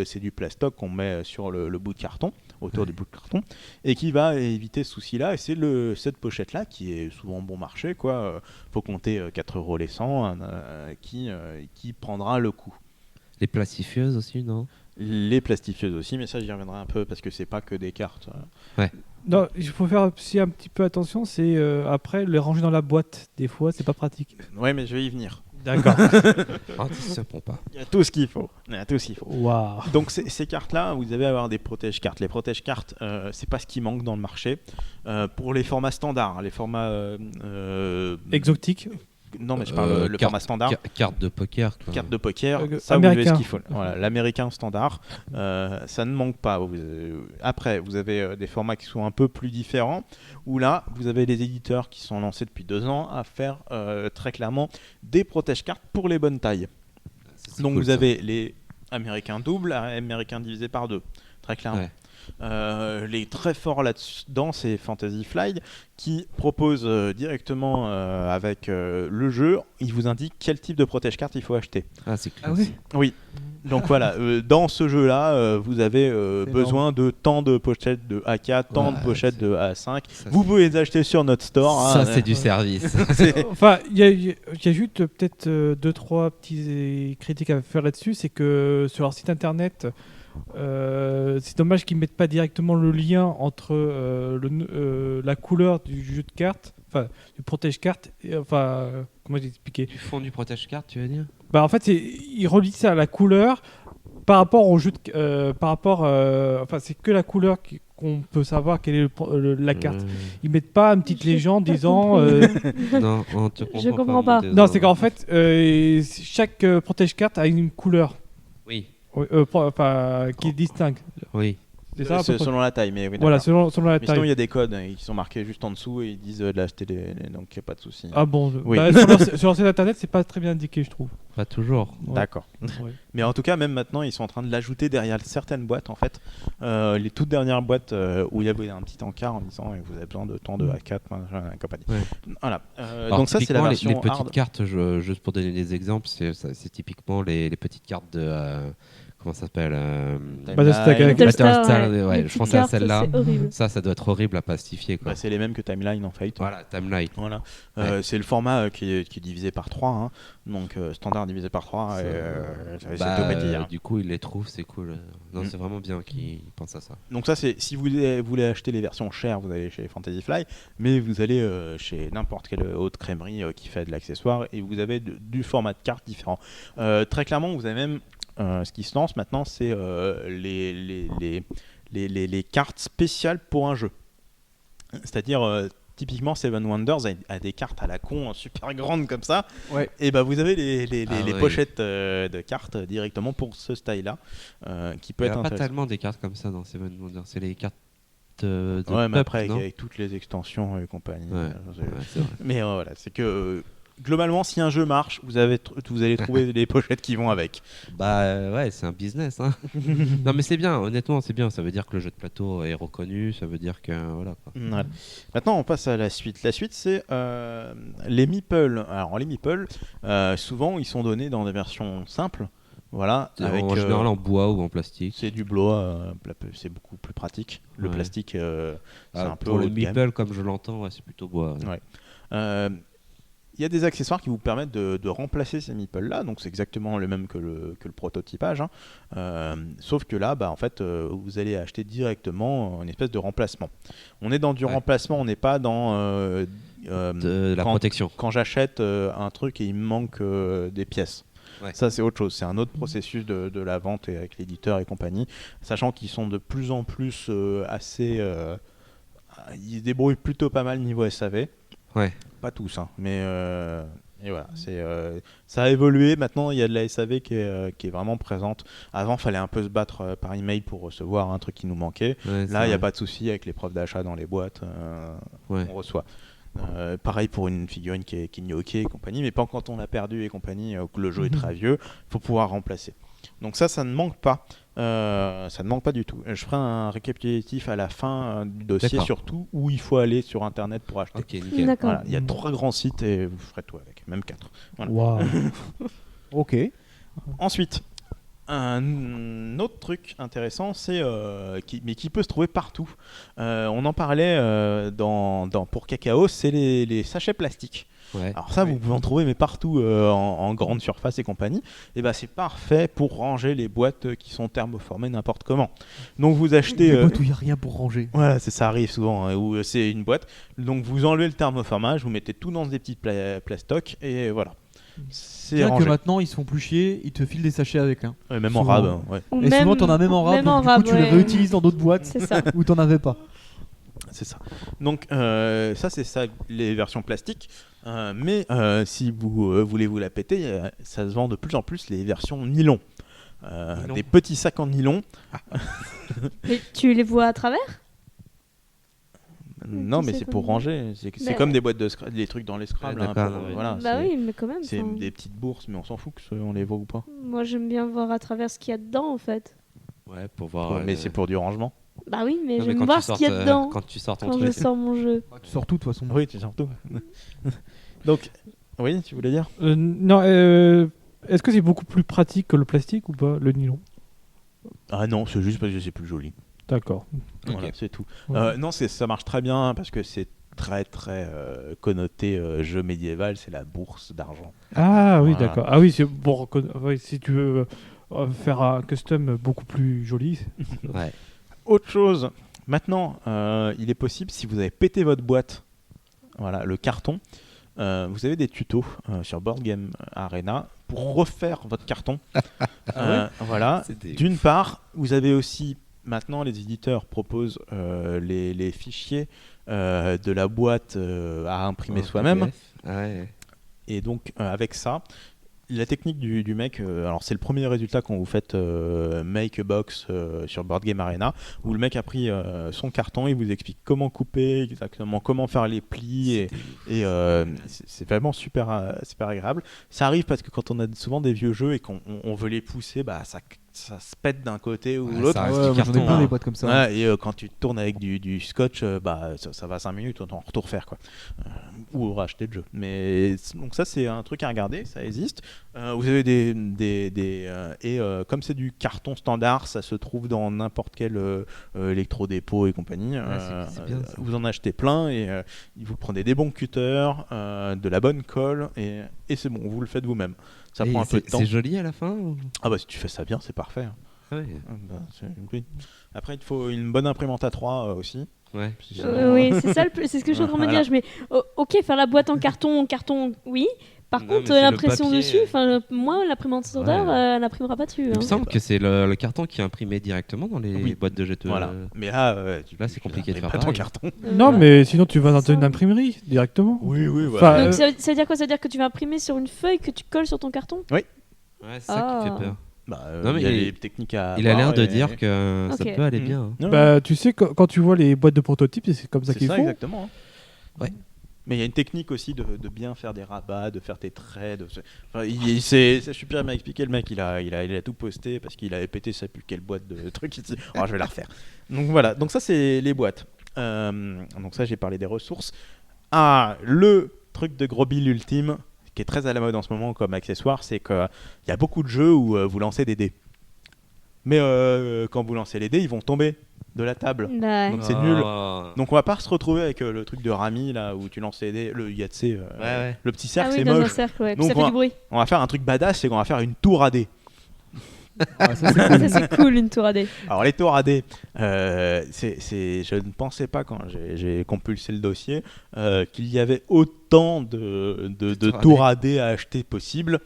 c'est du plastoc qu'on met sur le bout de carton, autour du bout de carton, et qui va éviter ce souci-là. Et c'est cette pochette-là qui est souvent bon marché, quoi. Faut compter 4 € les 100, qui prendra le coup. Les plastifieuses aussi, non? Les plastifieuses aussi, mais ça j'y reviendrai un peu parce que c'est pas que des cartes. Non, il faut faire aussi un petit peu attention, c'est après les ranger dans la boîte. Des fois, c'est pas pratique. Ouais, mais je vais y venir. D'accord. Ah, ça prend pas. Il y a tout ce qu'il faut. Il y a tout ce qu'il faut. Waouh. Donc ces cartes-là, vous allez avoir des protège-cartes. Les protège-cartes, c'est pas ce qui manque dans le marché. Pour les formats standards, les formats Exotique. non, mais je parle le format standard. Carte de poker. Quoi. Carte de poker, Euh, ça vous avez américain. ce qu'il faut. Voilà, l'américain standard, ça ne manque pas. Après, vous avez des formats qui sont un peu plus différents, où là, vous avez les éditeurs qui sont lancés depuis 2 ans à faire très clairement des protège-cartes pour les bonnes tailles. C'est Donc cool, vous ça. avez les américains doubles, américains divisés par 2, très clairement. Ouais. Les très forts là-dedans, c'est Fantasy Flight qui propose directement avec le jeu, il vous indique quel type de protège-carte il faut acheter. Ah, c'est clair. Ah oui. Oui. Donc voilà, dans ce jeu-là, vous avez C'est besoin de tant de pochettes de A4, tant Ouais, de pochettes c'est- de A5. Ça, Vous pouvez les acheter sur notre store. Ça, hein. c'est du service. Enfin, il y a juste peut-être 2-3 petits critiques à faire là-dessus. C'est que sur leur site internet, c'est dommage qu'ils mettent pas directement le lien entre la couleur du jeu de cartes, enfin du protège-carte, comment j'ai expliqué. Du fond du protège-carte, tu veux dire? Bah en fait, ils relient ça à la couleur par rapport au jeu c'est que la couleur qu'on peut savoir quelle est la carte. Ils mettent pas une petite légende disant Non, on te Je comprends pas. non, c'est qu'en fait chaque protège-carte a une couleur Oui, qui est distincte. oui. C'est ça à peu C'est près. selon la taille, mais oui, Voilà, d'accord. selon la Mais sinon, il taille. y a des codes qui sont marqués juste en dessous et ils disent de l'acheter, donc il n'y a pas de souci. Ah bon, Oui. sur leur site internet, c'est pas très bien indiqué, je trouve. Pas toujours. Ouais. D'accord. Ouais. Mais en tout cas, même maintenant, ils sont en train de l'ajouter derrière certaines boîtes, en fait. Les toutes dernières boîtes où il y avait un petit encart en disant vous avez besoin de temps de A4, machin, et compagnie. Ouais. Voilà. Alors, Donc ça, c'est la typiquement, version les petites hard. cartes, juste pour donner des exemples, c'est typiquement les petites cartes de... comment ça s'appelle Battlestar Galactica. Battlestar, ouais. ouais, Les je pensais à petites cartes, celle-là. c'est horrible. Ça doit être horrible à plastifier. Quoi. Bah, c'est les mêmes que Timeline en fait. Voilà, Timeline. Voilà. Ouais. C'est le format qui est divisé par 3. Hein. Donc standard divisé par 3. C'est tout petit. Hein. Du coup, ils les trouvent, c'est cool. Non, Mm. c'est vraiment bien qu'ils pensent à ça. Donc ça, c'est si vous voulez acheter les versions chères, vous allez chez Fantasy Fly, mais vous allez chez n'importe quelle autre crèmerie qui fait de l'accessoire et vous avez du format de carte différent. Très clairement, vous avez même ce qui se lance maintenant, c'est les cartes spéciales pour un jeu. C'est-à-dire typiquement Seven Wonders a des cartes à la con super grandes comme ça. Ouais. Et bah vous avez les ouais. pochettes de cartes directement pour ce style-là, qui peut Il n'y être a pas intéressant. tellement des cartes comme ça dans Seven Wonders. C'est les cartes de Ouais, mais peuple, après non avec toutes les extensions et compagnie. Ouais, c'est vrai. Mais voilà, c'est que globalement, si un jeu marche, vous allez trouver les pochettes qui vont avec. Bah ouais, c'est un business. Hein. Non mais c'est bien, honnêtement c'est bien. Ça veut dire que le jeu de plateau est reconnu, ça veut dire que voilà. Quoi. Voilà. Maintenant, on passe à la suite. La suite, c'est les meeples. Alors les meeples, souvent, ils sont donnés dans des versions simples. Voilà, avec, En général en bois ou en plastique. c'est du bois, c'est beaucoup plus pratique. Le Ouais. plastique, c'est un peu pour le haut de gamme. meeple comme je l'entends, ouais, c'est plutôt bois. Ouais. Ouais. Il y a des accessoires qui vous permettent de remplacer ces meeples-là, donc c'est exactement le même que le prototypage, hein. Sauf que là, bah, en fait, vous allez acheter directement une espèce de remplacement. On est dans du Ouais. remplacement, on n'est pas dans De la quand- protection. quand j'achète un truc et il me manque des pièces. Ouais. Ça, c'est autre chose. C'est un autre processus de la vente et avec l'éditeur et compagnie, sachant qu'ils sont de plus en plus assez... ils se débrouillent plutôt pas mal niveau SAV. Ouais. Pas tous, hein, mais et voilà, ça a évolué. Maintenant, il y a de la SAV qui est vraiment présente. Avant, il fallait un peu se battre par email pour recevoir un truc qui nous manquait. Ouais, c'est Là, il n'y a vrai. pas de souci avec les preuves d'achat dans les boîtes. Ouais. On reçoit. Pareil pour une figurine qui est gnocchi et compagnie, mais pas quand on l'a perdu et compagnie, que le jeu est très vieux, il faut pouvoir remplacer. Donc ça ne manque pas. Ça ne manque pas du tout. Je ferai un récapitulatif à la fin du dossier, D'accord. surtout où il faut aller sur internet pour acheter. Ok, nickel. D'accord. Voilà, il y a 3 grands sites et vous ferez tout avec, même 4. Voilà. Waouh. Ok. Ensuite, un autre truc intéressant, c'est mais qui peut se trouver partout. On en parlait pour Cacao, c'est les sachets plastiques. Ouais. Alors ça, vous pouvez en trouver mais partout en grande surface et compagnie. Et ben c'est parfait pour ranger les boîtes qui sont thermoformées n'importe comment. Donc vous achetez. Des boîtes où il n'y a rien pour ranger. Voilà, ça arrive souvent, hein, où c'est une boîte. Donc vous enlevez le thermoformage, vous mettez tout dans des petits plastocs et voilà. C'est Bien que rangé. maintenant ils se font plus chier, ils te filent des sachets avec. Hein. Ouais, même en souvent. rab, hein, ouais. Ou Et souvent t'en as même en rab, donc du coup tu les ouais. réutilises dans d'autres boîtes C'est ça. où t'en avais pas. C'est ça. Donc ça c'est ça les versions plastiques. Mais si vous voulez vous la péter, ça se vend de plus en plus les versions nylon. Nylon. Des petits sacs en nylon. Mais tu les vois à travers? Non, tu mais sais c'est pour comment. ranger. C'est Mais- comme des boîtes des trucs dans les Scrabble. Ouais, hein, d'accord, pour- ouais. voilà, Bah c'est oui, mais quand même. c'est enfin, des petites bourses, mais on s'en fout on les voit ou pas. Moi, j'aime bien voir à travers ce qu'il y a dedans, en fait. Ouais, pour voir. Mais c'est pour du rangement. Bah oui, mais Non, mais j'aime quand voir tu ce qu'il y a sortes, dedans quand tu sors ton quand je truc. sors mon jeu. Tu sors tout de toute façon. Oui, c'est surtout. Donc, oui, tu voulais dire Non, est-ce que c'est beaucoup plus pratique que le plastique ou pas, le nylon? Ah non, c'est juste parce que c'est plus joli. D'accord. Voilà, Ok. c'est tout. Ouais. Non, ça marche très bien parce que c'est très connoté jeu médiéval, c'est la bourse d'argent. Ah oui, Voilà. d'accord. Ah oui, c'est pour ouais, si tu veux faire un custom beaucoup plus joli. Ouais. Autre chose, maintenant, il est possible, si vous avez pété votre boîte, voilà, le carton, vous avez des tutos sur Board Game Arena pour refaire votre carton. Voilà. C'était- D'une part, vous avez aussi, maintenant les éditeurs proposent les fichiers de la boîte à imprimer En soi-même. PDF. Ah ouais. Et donc avec ça, La technique du mec, alors c'est le premier résultat quand vous faites Make a Box sur Board Game Arena, où le mec a pris son carton, il vous explique comment couper, exactement comment faire les plis, et c'est vraiment super agréable. Ça arrive parce que quand on a souvent des vieux jeux et qu'on veut les pousser, bah ça se pète d'un côté ou Ouais, l'autre. ça reste Ouais, du moi, j'en ai carton, plein hein. des boîtes comme ça. Ouais, et quand tu tournes avec du scotch, ça va 5 minutes, autant tout refaire quoi. Ou racheter le jeu. Mais donc ça c'est un truc à regarder, ça existe. Vous avez comme c'est du carton standard, ça se trouve dans n'importe quel électrodépôt et compagnie. c'est bien, ça. Vous en achetez plein et vous prenez des bons cutters, de la bonne colle et c'est bon, vous le faites vous-même. Ça Et prend un peu de temps. C'est joli à la fin ou... Ah bah si tu fais ça bien, c'est parfait. Ah ouais. Oui. Après, il te faut une bonne imprimante A3 aussi. Ouais. Oui, c'est ça, c'est ce que je suis en train de me Voilà. dire. Je mets, ok, faire la boîte en carton, oui. Par Non, contre, mais c'est le l'impression papier. dessus, moi, l'imprimante standard, Ouais. elle n'imprimera pas dessus. Il hein. me semble que c'est le carton qui est imprimé directement dans les Oui. boîtes de jeux. Voilà. Mais là, Là, c'est compliqué de faire pas ton pareil. carton. Non, Ouais. mais sinon tu vas dans Ça. une imprimerie directement. Oui, oui, voilà. Donc ça veut dire quoi? Ça veut dire que tu vas imprimer sur une feuille que tu colles sur ton carton? Ouais, c'est ça qui Ah. fait peur. Il Non, mais y a il- les techniques à Il a avoir l'air de et- dire que ça Ok. peut aller Mhm. bien. hein. Non, Bah, tu sais, quand tu vois les boîtes de prototypes, c'est comme ça c'est qu'ils ça font. exactement. hein. Ouais. Mais il y a une technique aussi de bien faire des rabats, de faire tes traits. Enfin, c'est super bien expliqué. Le mec, il a tout posté parce qu'il avait pété sa plus quelle boîte de trucs. Il s'est dit, oh, je vais la refaire. Donc voilà. Donc ça, c'est les boîtes. Donc ça, j'ai parlé des ressources. Ah, le truc de gros bill ultime qui est très à la mode en ce moment comme accessoire, c'est qu'il y a beaucoup de jeux où vous lancez des dés. Mais quand vous lancez les dés, ils vont tomber de la table. Ouais. Donc c'est nul. Oh. Donc on va pas se retrouver avec le truc de Rami là où tu lances les dés, le Yahtzee, ouais. le petit Ah cercle, oui, c'est dans un moche. cercle, ouais. Puis Donc, ça fait du bruit. On va faire un truc badass, c'est qu'on va faire une tour à dés. Ah, ça, c'est cool. Ça, c'est cool, une tour à dés. Alors les tours à dés, je ne pensais pas quand j'ai compulsé le dossier qu'il y avait autant de tours à dés à acheter possible.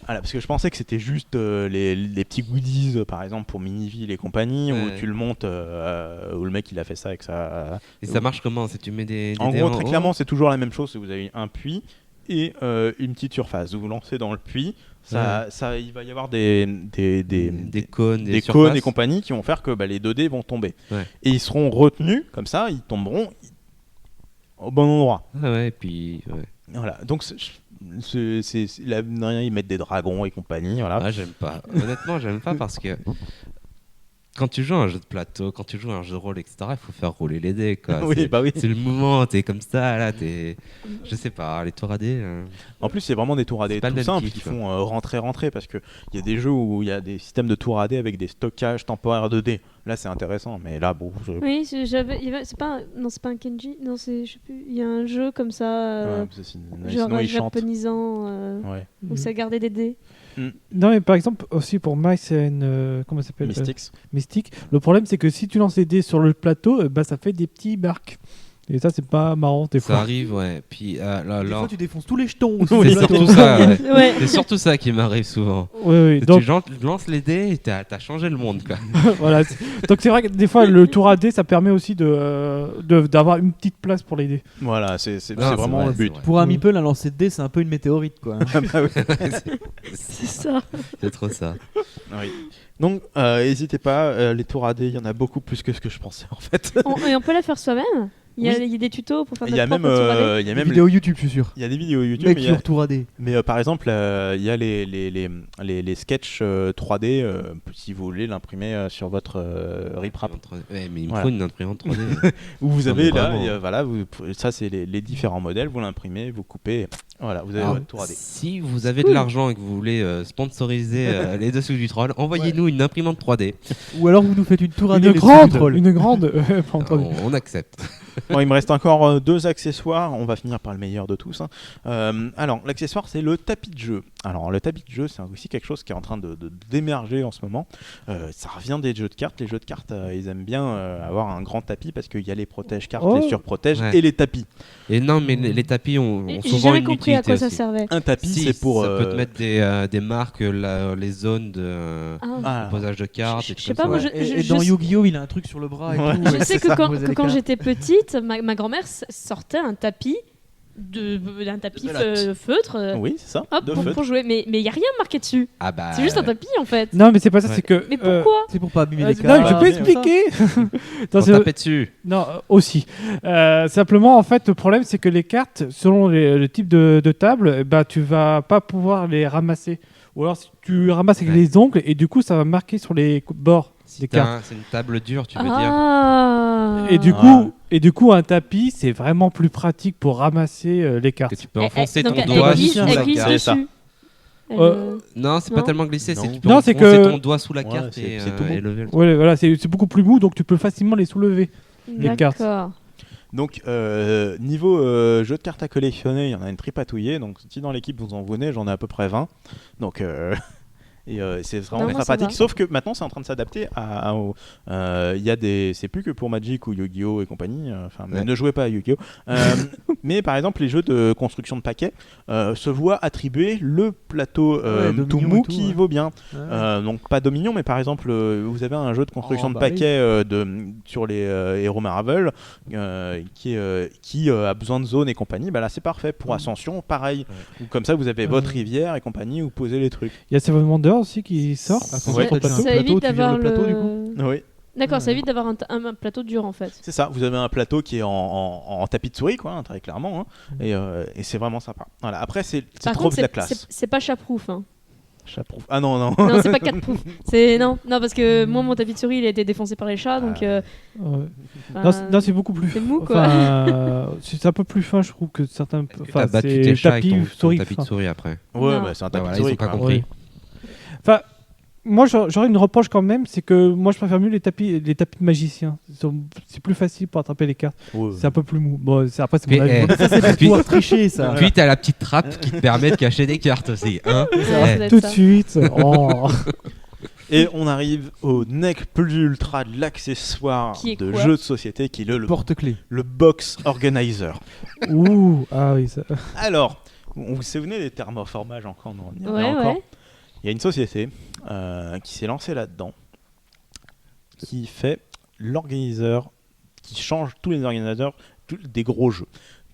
Voilà, parce que je pensais que c'était juste les petits goodies, par exemple pour Miniville et compagnie, où Ouais. tu le montes, où le mec il a fait ça avec sa... Et ça marche comment? C'est tu mets des En dés gros, en très haut clairement, c'est toujours la même chose. Vous avez un puits et une petite surface. Vous lancez dans le puits, il va y avoir des cônes, des surfaces. cônes et compagnie qui vont faire que les 2 dés vont tomber. Ouais. Et ils seront retenus, comme ça, ils tomberont au bon endroit. Ah ouais, et puis. Ouais. Voilà. Donc, là, rien, ils mettent des dragons et compagnie. Voilà. Ah, j'aime pas. Honnêtement, j'aime pas parce que quand tu joues à un jeu de plateau, quand tu joues à un jeu de rôle, etc., il faut faire rouler les dés. Quoi. Oui, bah oui. C'est le mouvement, t'es comme ça, là, t'es. Je sais pas, les tours à dés. En plus, c'est vraiment des tours à dés C'est pas le tout même simples kiff, qui quoi. font rentrer parce qu'il y a des jeux où il y a des systèmes de tours à dés avec des stockages temporaires de dés. Là, c'est intéressant, mais là, bon. Oui, c'est pas un Kenji, non, je sais plus. Il y a un jeu comme ça, Ouais, genre sinon, ils chantent. japonisant, Ouais. où ça gardait des dés. Non, mais par exemple, aussi pour Mice and. Comment ça s'appelle Mystics. Mystique. Le problème, c'est que si tu lances les dés sur le plateau, ça fait des petits barques. Et ça, c'est pas marrant des Ça fois. arrive, ouais. Puis là, Des là, fois, tu défonces tous les jetons. c'est aussi, sur le surtout plateau. ça. Ouais. Ouais. C'est surtout ça qui m'arrive souvent. Oui, oui. Tu Donc, lances les dés et t'as changé le monde, quoi. voilà. Donc, c'est vrai que des fois, le tour à dés, ça permet aussi d'avoir une petite place pour les dés. Voilà, c'est Non, c'est vraiment vrai, le c'est but. vrai. Pour un meeple, un lancer de dés, c'est un peu une météorite, quoi. Bah oui. C'est ça. C'est trop ça. Oui. Donc, n'hésitez pas, les tours à dés, il y en a beaucoup plus que ce que je pensais en fait. Et on peut la faire soi-même. Il y a des tutos pour faire notre propre tour à dés. il y a Des même vidéos YouTube, je suis sûr. il y a des vidéos YouTube, Mec mais, qui retour à dés. par exemple, il y a les sketchs 3D, si vous voulez l'imprimer sur votre RipRap. Ouais, mais il me Voilà. faut une imprimante 3D. Où vous Non, avez mais là, vraiment. voilà, ça c'est les différents modèles, vous l'imprimez, vous coupez, voilà, vous avez Alors, votre tour à dés. si vous avez de l'argent et que vous voulez sponsoriser les dessous du troll, envoyez-nous une imprimante 3D. Ou alors vous nous faites une tour à dés. Une les grande, sous du troll. une grande. pas entre- On accepte. Bon, il me reste encore 2 accessoires. On va finir par le meilleur de tous. Alors, l'accessoire, c'est le tapis de jeu. Alors, le tapis de jeu, c'est aussi quelque chose qui est en train d'émerger en ce moment. Ça revient des jeux de cartes. Les jeux de cartes, ils aiment bien avoir un grand tapis parce qu'il y a les protège-cartes, Oh. les surprotèges Ouais. et les tapis. Et non, mais les tapis ont J'ai souvent jamais une compris à utilité quoi ça aussi. servait. Un tapis, Si, c'est pour. ça peut te mettre des marques, les zones de Ah. posage de cartes. Je et tout sais comme pas, ça. moi, Et dans Yu-Gi-Oh, il a un truc sur le bras et Ouais. tout. Je sais C'est que ça, quand, vous avez que quand les j'étais petite, ma grand-mère sortait un tapis d'un tapis Belote. feutre. Oui, c'est ça. Hop, de pour feutre. jouer. Mais il n'y a rien marqué dessus. Ah bah. C'est juste un tapis en fait. Non, mais c'est pas ça, Ouais. c'est que. Mais pourquoi C'est pour pas abîmer les non, cartes. je peux mais expliquer. Non, Pour c'est- taper dessus. Non, aussi. Simplement, en fait, le problème, c'est que les cartes, selon le type de table, bah, tu vas pas pouvoir les ramasser. Ou alors, si tu ramasses avec Ouais. les ongles, et du coup, ça va marquer sur les bords des cartes. C'est une table dure, tu veux dire. Ah. Et du coup, un tapis, c'est vraiment plus pratique pour ramasser les Que cartes. tu peux enfoncer donc, ton elle doigt glisse, sous elle la glisse carte. C'est ça. dessus. Non, c'est Non. pas tellement glissé, c'est Non. que tu peux Non, c'est enfoncer que- ton doigt sous la Ouais, carte c'est- et c'est tout bon. lever le Ouais, voilà, c'est beaucoup plus mou, donc tu peux facilement les soulever. Les cartes. D'accord. Donc, niveau jeu de cartes à collectionner, il y en a une tripatouillée. Donc, si dans l'équipe vous en venez, j'en ai à peu près 20. Donc, c'est vraiment Non, moi, très ça pratique. va. Sauf que maintenant, c'est en train de s'adapter il y a des. C'est plus que pour Magic ou Yu-Gi-Oh! Et compagnie. Enfin, Ouais. ne jouez pas à Yu-Gi-Oh! Mais par exemple, les jeux de construction de paquets se voient attribuer le plateau Ouais, tout Dominion mou et tout, qui ouais. vaut bien. Ouais. Donc pas Dominion, mais par exemple, vous avez un jeu de construction Oh, de bah oui. paquets sur les héros Marvel qui a besoin de zones et compagnie. Bah là, c'est parfait. Pour Ascension, pareil. Ou comme ça, vous avez votre rivière et compagnie, vous posez les trucs. Il y a Seven Wonders aussi qui sort. Ah, Ouais. peut-être Ça un plateau, évite tu vires d'avoir le plateau, du le. Oui, D'accord, ça évite d'avoir un plateau dur en fait. c'est ça. Vous avez un plateau qui est en tapis de souris, quoi, hein, très clairement. Hein. Et c'est vraiment sympa. Voilà. Après, c'est Par trop contre, de la c'est classe. pas chatproof. Hein. Chaproof. Ah non, non. Non, c'est pas catproof. C'est non, parce que moi mon tapis de souris il a été défoncé par les chats donc. Ouais. Enfin, Non, c'est beaucoup plus. c'est mou, quoi. Enfin, c'est un peu plus fin, je trouve, que certains. Est-ce que Enfin, t'as battu c'est tes chats avec tapis ton souris. tapis de enfin. souris après. Ouais, Non. bah, c'est un Bah tapis voilà, de ils souris. ont pas quoi. compris. Ouais. Enfin, moi j'aurais une reproche quand même, c'est que moi je préfère mieux les tapis de magicien. C'est plus facile pour attraper les cartes. Ouais. C'est un peu plus mou. Bon, après c'est Puis, mon avis. eh, Ça, c'est pour Puis- pouvoir tricher, ça. Puis t'as la petite trappe qui te permet de cacher des cartes aussi. Hein Ouais, ça Eh, doit être Tout de ça. suite. Oh. Et on arrive au nec plus ultra de l'accessoire Qui est de quoi jeu de société qui est le Porte-clés. box organizer. Ouh, ah oui, ça. Alors, vous vous souvenez des thermoformages encore on y revient Ouais, encore. ouais. Il y a une société qui s'est lancée là-dedans, qui fait l'organiseur, qui change tous les organisateurs des gros jeux.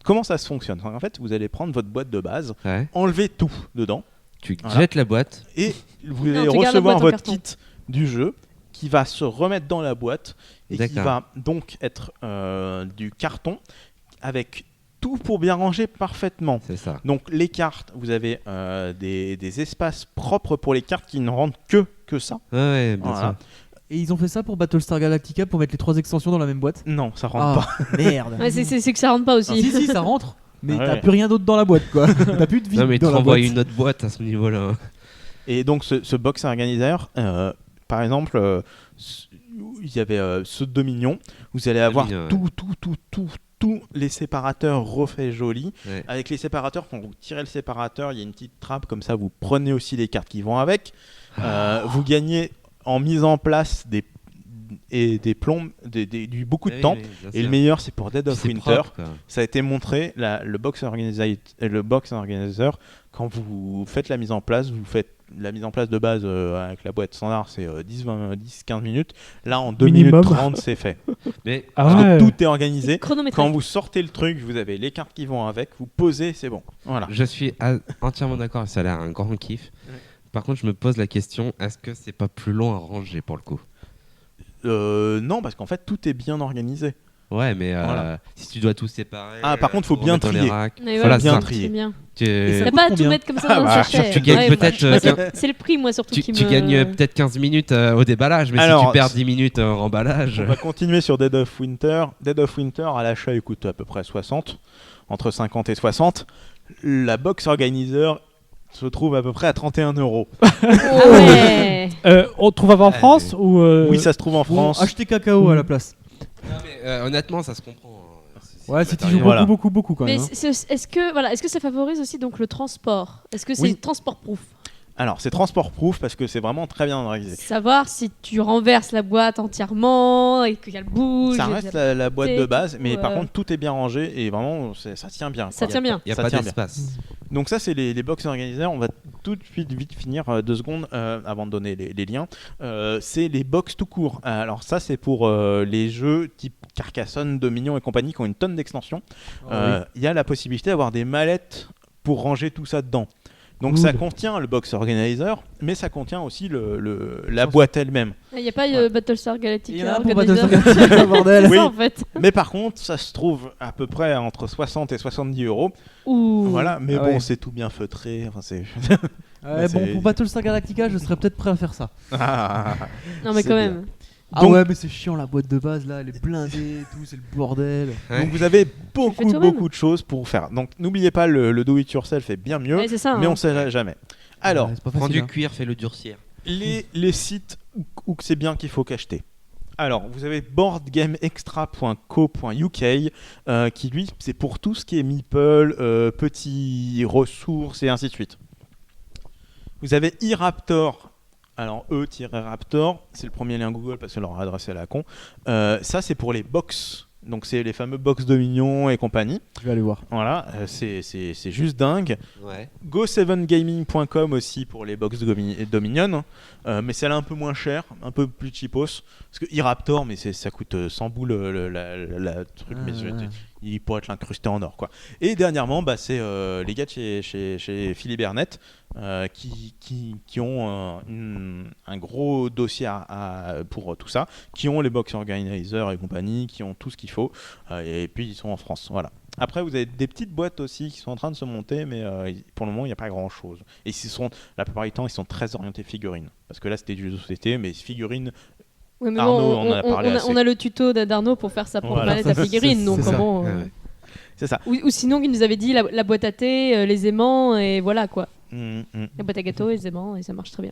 Comment ça se fonctionne? En fait, vous allez prendre votre boîte de base, ouais. enlever tout dedans, Tu Voilà. jettes la boîte. et vous Non, allez tu gardes la recevoir boîte en votre carton. kit du jeu qui va se remettre dans la boîte et qui D'accord. va donc être du carton avec tout pour bien ranger parfaitement. C'est ça. Donc les cartes, vous avez des espaces propres pour les cartes qui ne rentrent que ça. Ouais, bien Voilà. sûr. Et ils ont fait ça pour Battlestar Galactica pour mettre les 3 extensions dans la même boîte. Non, ça rentre pas. Ah, merde. Ouais, c'est que ça rentre pas aussi. Si, ça rentre. Mais Ah ouais. t'as plus rien d'autre dans la boîte, quoi. T'as plus de vide Non, mais tu dans la renvoies boîte. une autre boîte à ce niveau-là. Et donc ce box organizer, par exemple, il y avait ce Dominion. Vous allez avoir Dominion, ouais. tous les séparateurs refaits jolis. Ouais. Avec les séparateurs, quand vous tirez le séparateur, il y a une petite trappe comme ça. Vous prenez aussi les cartes qui vont avec. Vous gagnez en mise en place des plombs, beaucoup de Oui, temps. oui, bien Et le sûr. meilleur, c'est pour Dead Puis of c'est Winter. propre, quoi. Ça a été montré, le box organizer, quand vous faites la mise en place, vous faites la mise en place de base avec la boîte standard, c'est 10-15 minutes. Là, en 2 Minimum. minutes 30, c'est fait. Mais Ah Parce ouais. que tout est organisé. Chronométré. Quand vous sortez le truc, vous avez les cartes qui vont avec, vous posez, c'est bon. Voilà. je suis entièrement d'accord, ça a l'air un grand kiff. Ouais. Par contre, je me pose la question, est-ce que c'est pas plus long à ranger pour le coup? Non, parce qu'en fait, tout est bien organisé. Ouais, mais Voilà. si tu dois tout séparer. Ah, par contre, faut pour bien mettre dans les trier. racks, Mais voilà, bien ça. trier. C'est bien. Tu, Et ça T'as coûte pas à tout combien mettre comme ça dans bah, le sachet. tu gagnes Ouais, peut-être, moi, c'est le prix, moi, surtout qui tu me. gagnes peut-être 15 minutes au déballage, mais Alors, si tu perds 10 minutes en emballage. On va continuer sur Dead of Winter. Dead of Winter, à l'achat, il coûte à peu près 60, entre 50 et 60. La box organizer se trouve à peu près à 31 €. Ah ouais. On trouve en France ou Oui, ça se trouve en Ou France. acheter cacao à la place. Non, mais, honnêtement, ça se comprend. Ouais, si tu joues matériel. Voilà. beaucoup quand Mais même. hein. est-ce que ça favorise aussi donc le transport? Est-ce que c'est Oui. transport-proof? Alors, c'est transport-proof parce que c'est vraiment très bien organisé. Savoir si tu renverses la boîte entièrement et qu'il y a le bouge. Ça et reste qu'il y a- la boîte de base, mais ou, par contre, tout est bien rangé et vraiment, ça tient bien. Ça quoi. tient bien. Il n'y a Ça pas tient bien. d'espace. Donc ça, c'est les box organizers. On va tout de suite vite finir 2 secondes avant de donner les liens. C'est les box tout court. Alors ça, c'est pour les jeux type Carcassonne, Dominion et compagnie qui ont une tonne d'extensions. Il y a la possibilité d'avoir des mallettes pour ranger tout ça dedans. Donc ça contient le box organizer, mais ça contient aussi la boîte elle-même. Il n'y a pas Battlestar Galactica. Il y en a un pour Organizer. Battlestar Galactica, bordel. C'est Oui. ça en fait. Mais par contre, ça se trouve à peu près entre 60 et 70 €. Ouh. Voilà, mais Ah bon, ouais. c'est tout bien feutré. Enfin, c'est... Ouais, bon, c'est- pour Battlestar Galactica, je serais peut-être prêt à faire ça. Non mais C'est quand bien. même. Ah Donc- ouais, mais c'est chiant, la boîte de base là, elle est blindée et tout, c'est le bordel. Ouais. Donc vous avez fais beaucoup toi-même. de choses pour faire. Donc n'oubliez pas, le do-it-yourself est bien mieux, Ouais, c'est ça. mais hein. on sait jamais. Alors, Ouais, c'est pas Prends facile, du hein. cuir, fais-le durcir. les sites où que c'est bien qu'il faut qu'acheter. Alors, vous avez boardgameextra.co.uk qui lui, c'est pour tout ce qui est meeple, petits ressources et ainsi de suite. Vous avez eRaptor. Alors, E-Raptor, c'est le premier lien Google parce que leur adresse est à la con. Ça, c'est pour les box. Donc, c'est les fameux box Dominion et compagnie. Je vais aller voir. Voilà, c'est juste dingue. Ouais. Go7gaming.com aussi pour les box Dominion, mais celle-là un peu moins chère, un peu plus cheapos. Parce que eRaptor, mais ça coûte 100 boules la truc, mais il pourrait être incrusté en or, quoi. Et dernièrement, c'est les gars de chez Philibert.net qui ont un gros dossier pour tout ça, qui ont les box organizers et compagnie, qui ont tout ce qu'il faut, et puis ils sont en France, voilà. Après, vous avez des petites boîtes aussi qui sont en train de se monter, mais pour le moment, il n'y a pas grand-chose. Et la plupart du temps, ils sont très orientés figurines. Parce que là, c'était du jeu de société, mais figurines, Ouais, mais Arnaud, bon, on en a parlé assez. on a le tuto d'Arnaud pour faire sa propre Voilà. mallette à figurines. Donc C'est ça. comment Ouais. c'est ça. ou sinon, il nous avait dit la boîte à thé, les aimants et voilà quoi. La boîte à gâteau, les aimants et ça marche très bien.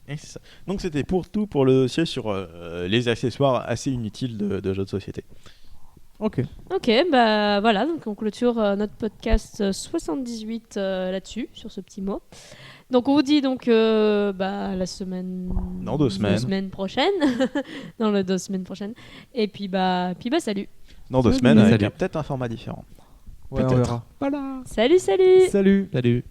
Et c'est ça. Donc, c'était pour le dossier sur les accessoires assez inutiles de jeux de société. Ok. Ok, bah voilà, donc on clôture notre podcast 78 là-dessus, sur ce petit mot. Donc on vous dit donc la semaine... Dans 2 semaines. 2 semaines prochaines. Dans les 2 semaines prochaines. Et puis salut. Dans 2 Salut. semaines, avec Salut. peut-être un format différent. Ouais, on Peut-être. verra. Salut. Salut. Salut.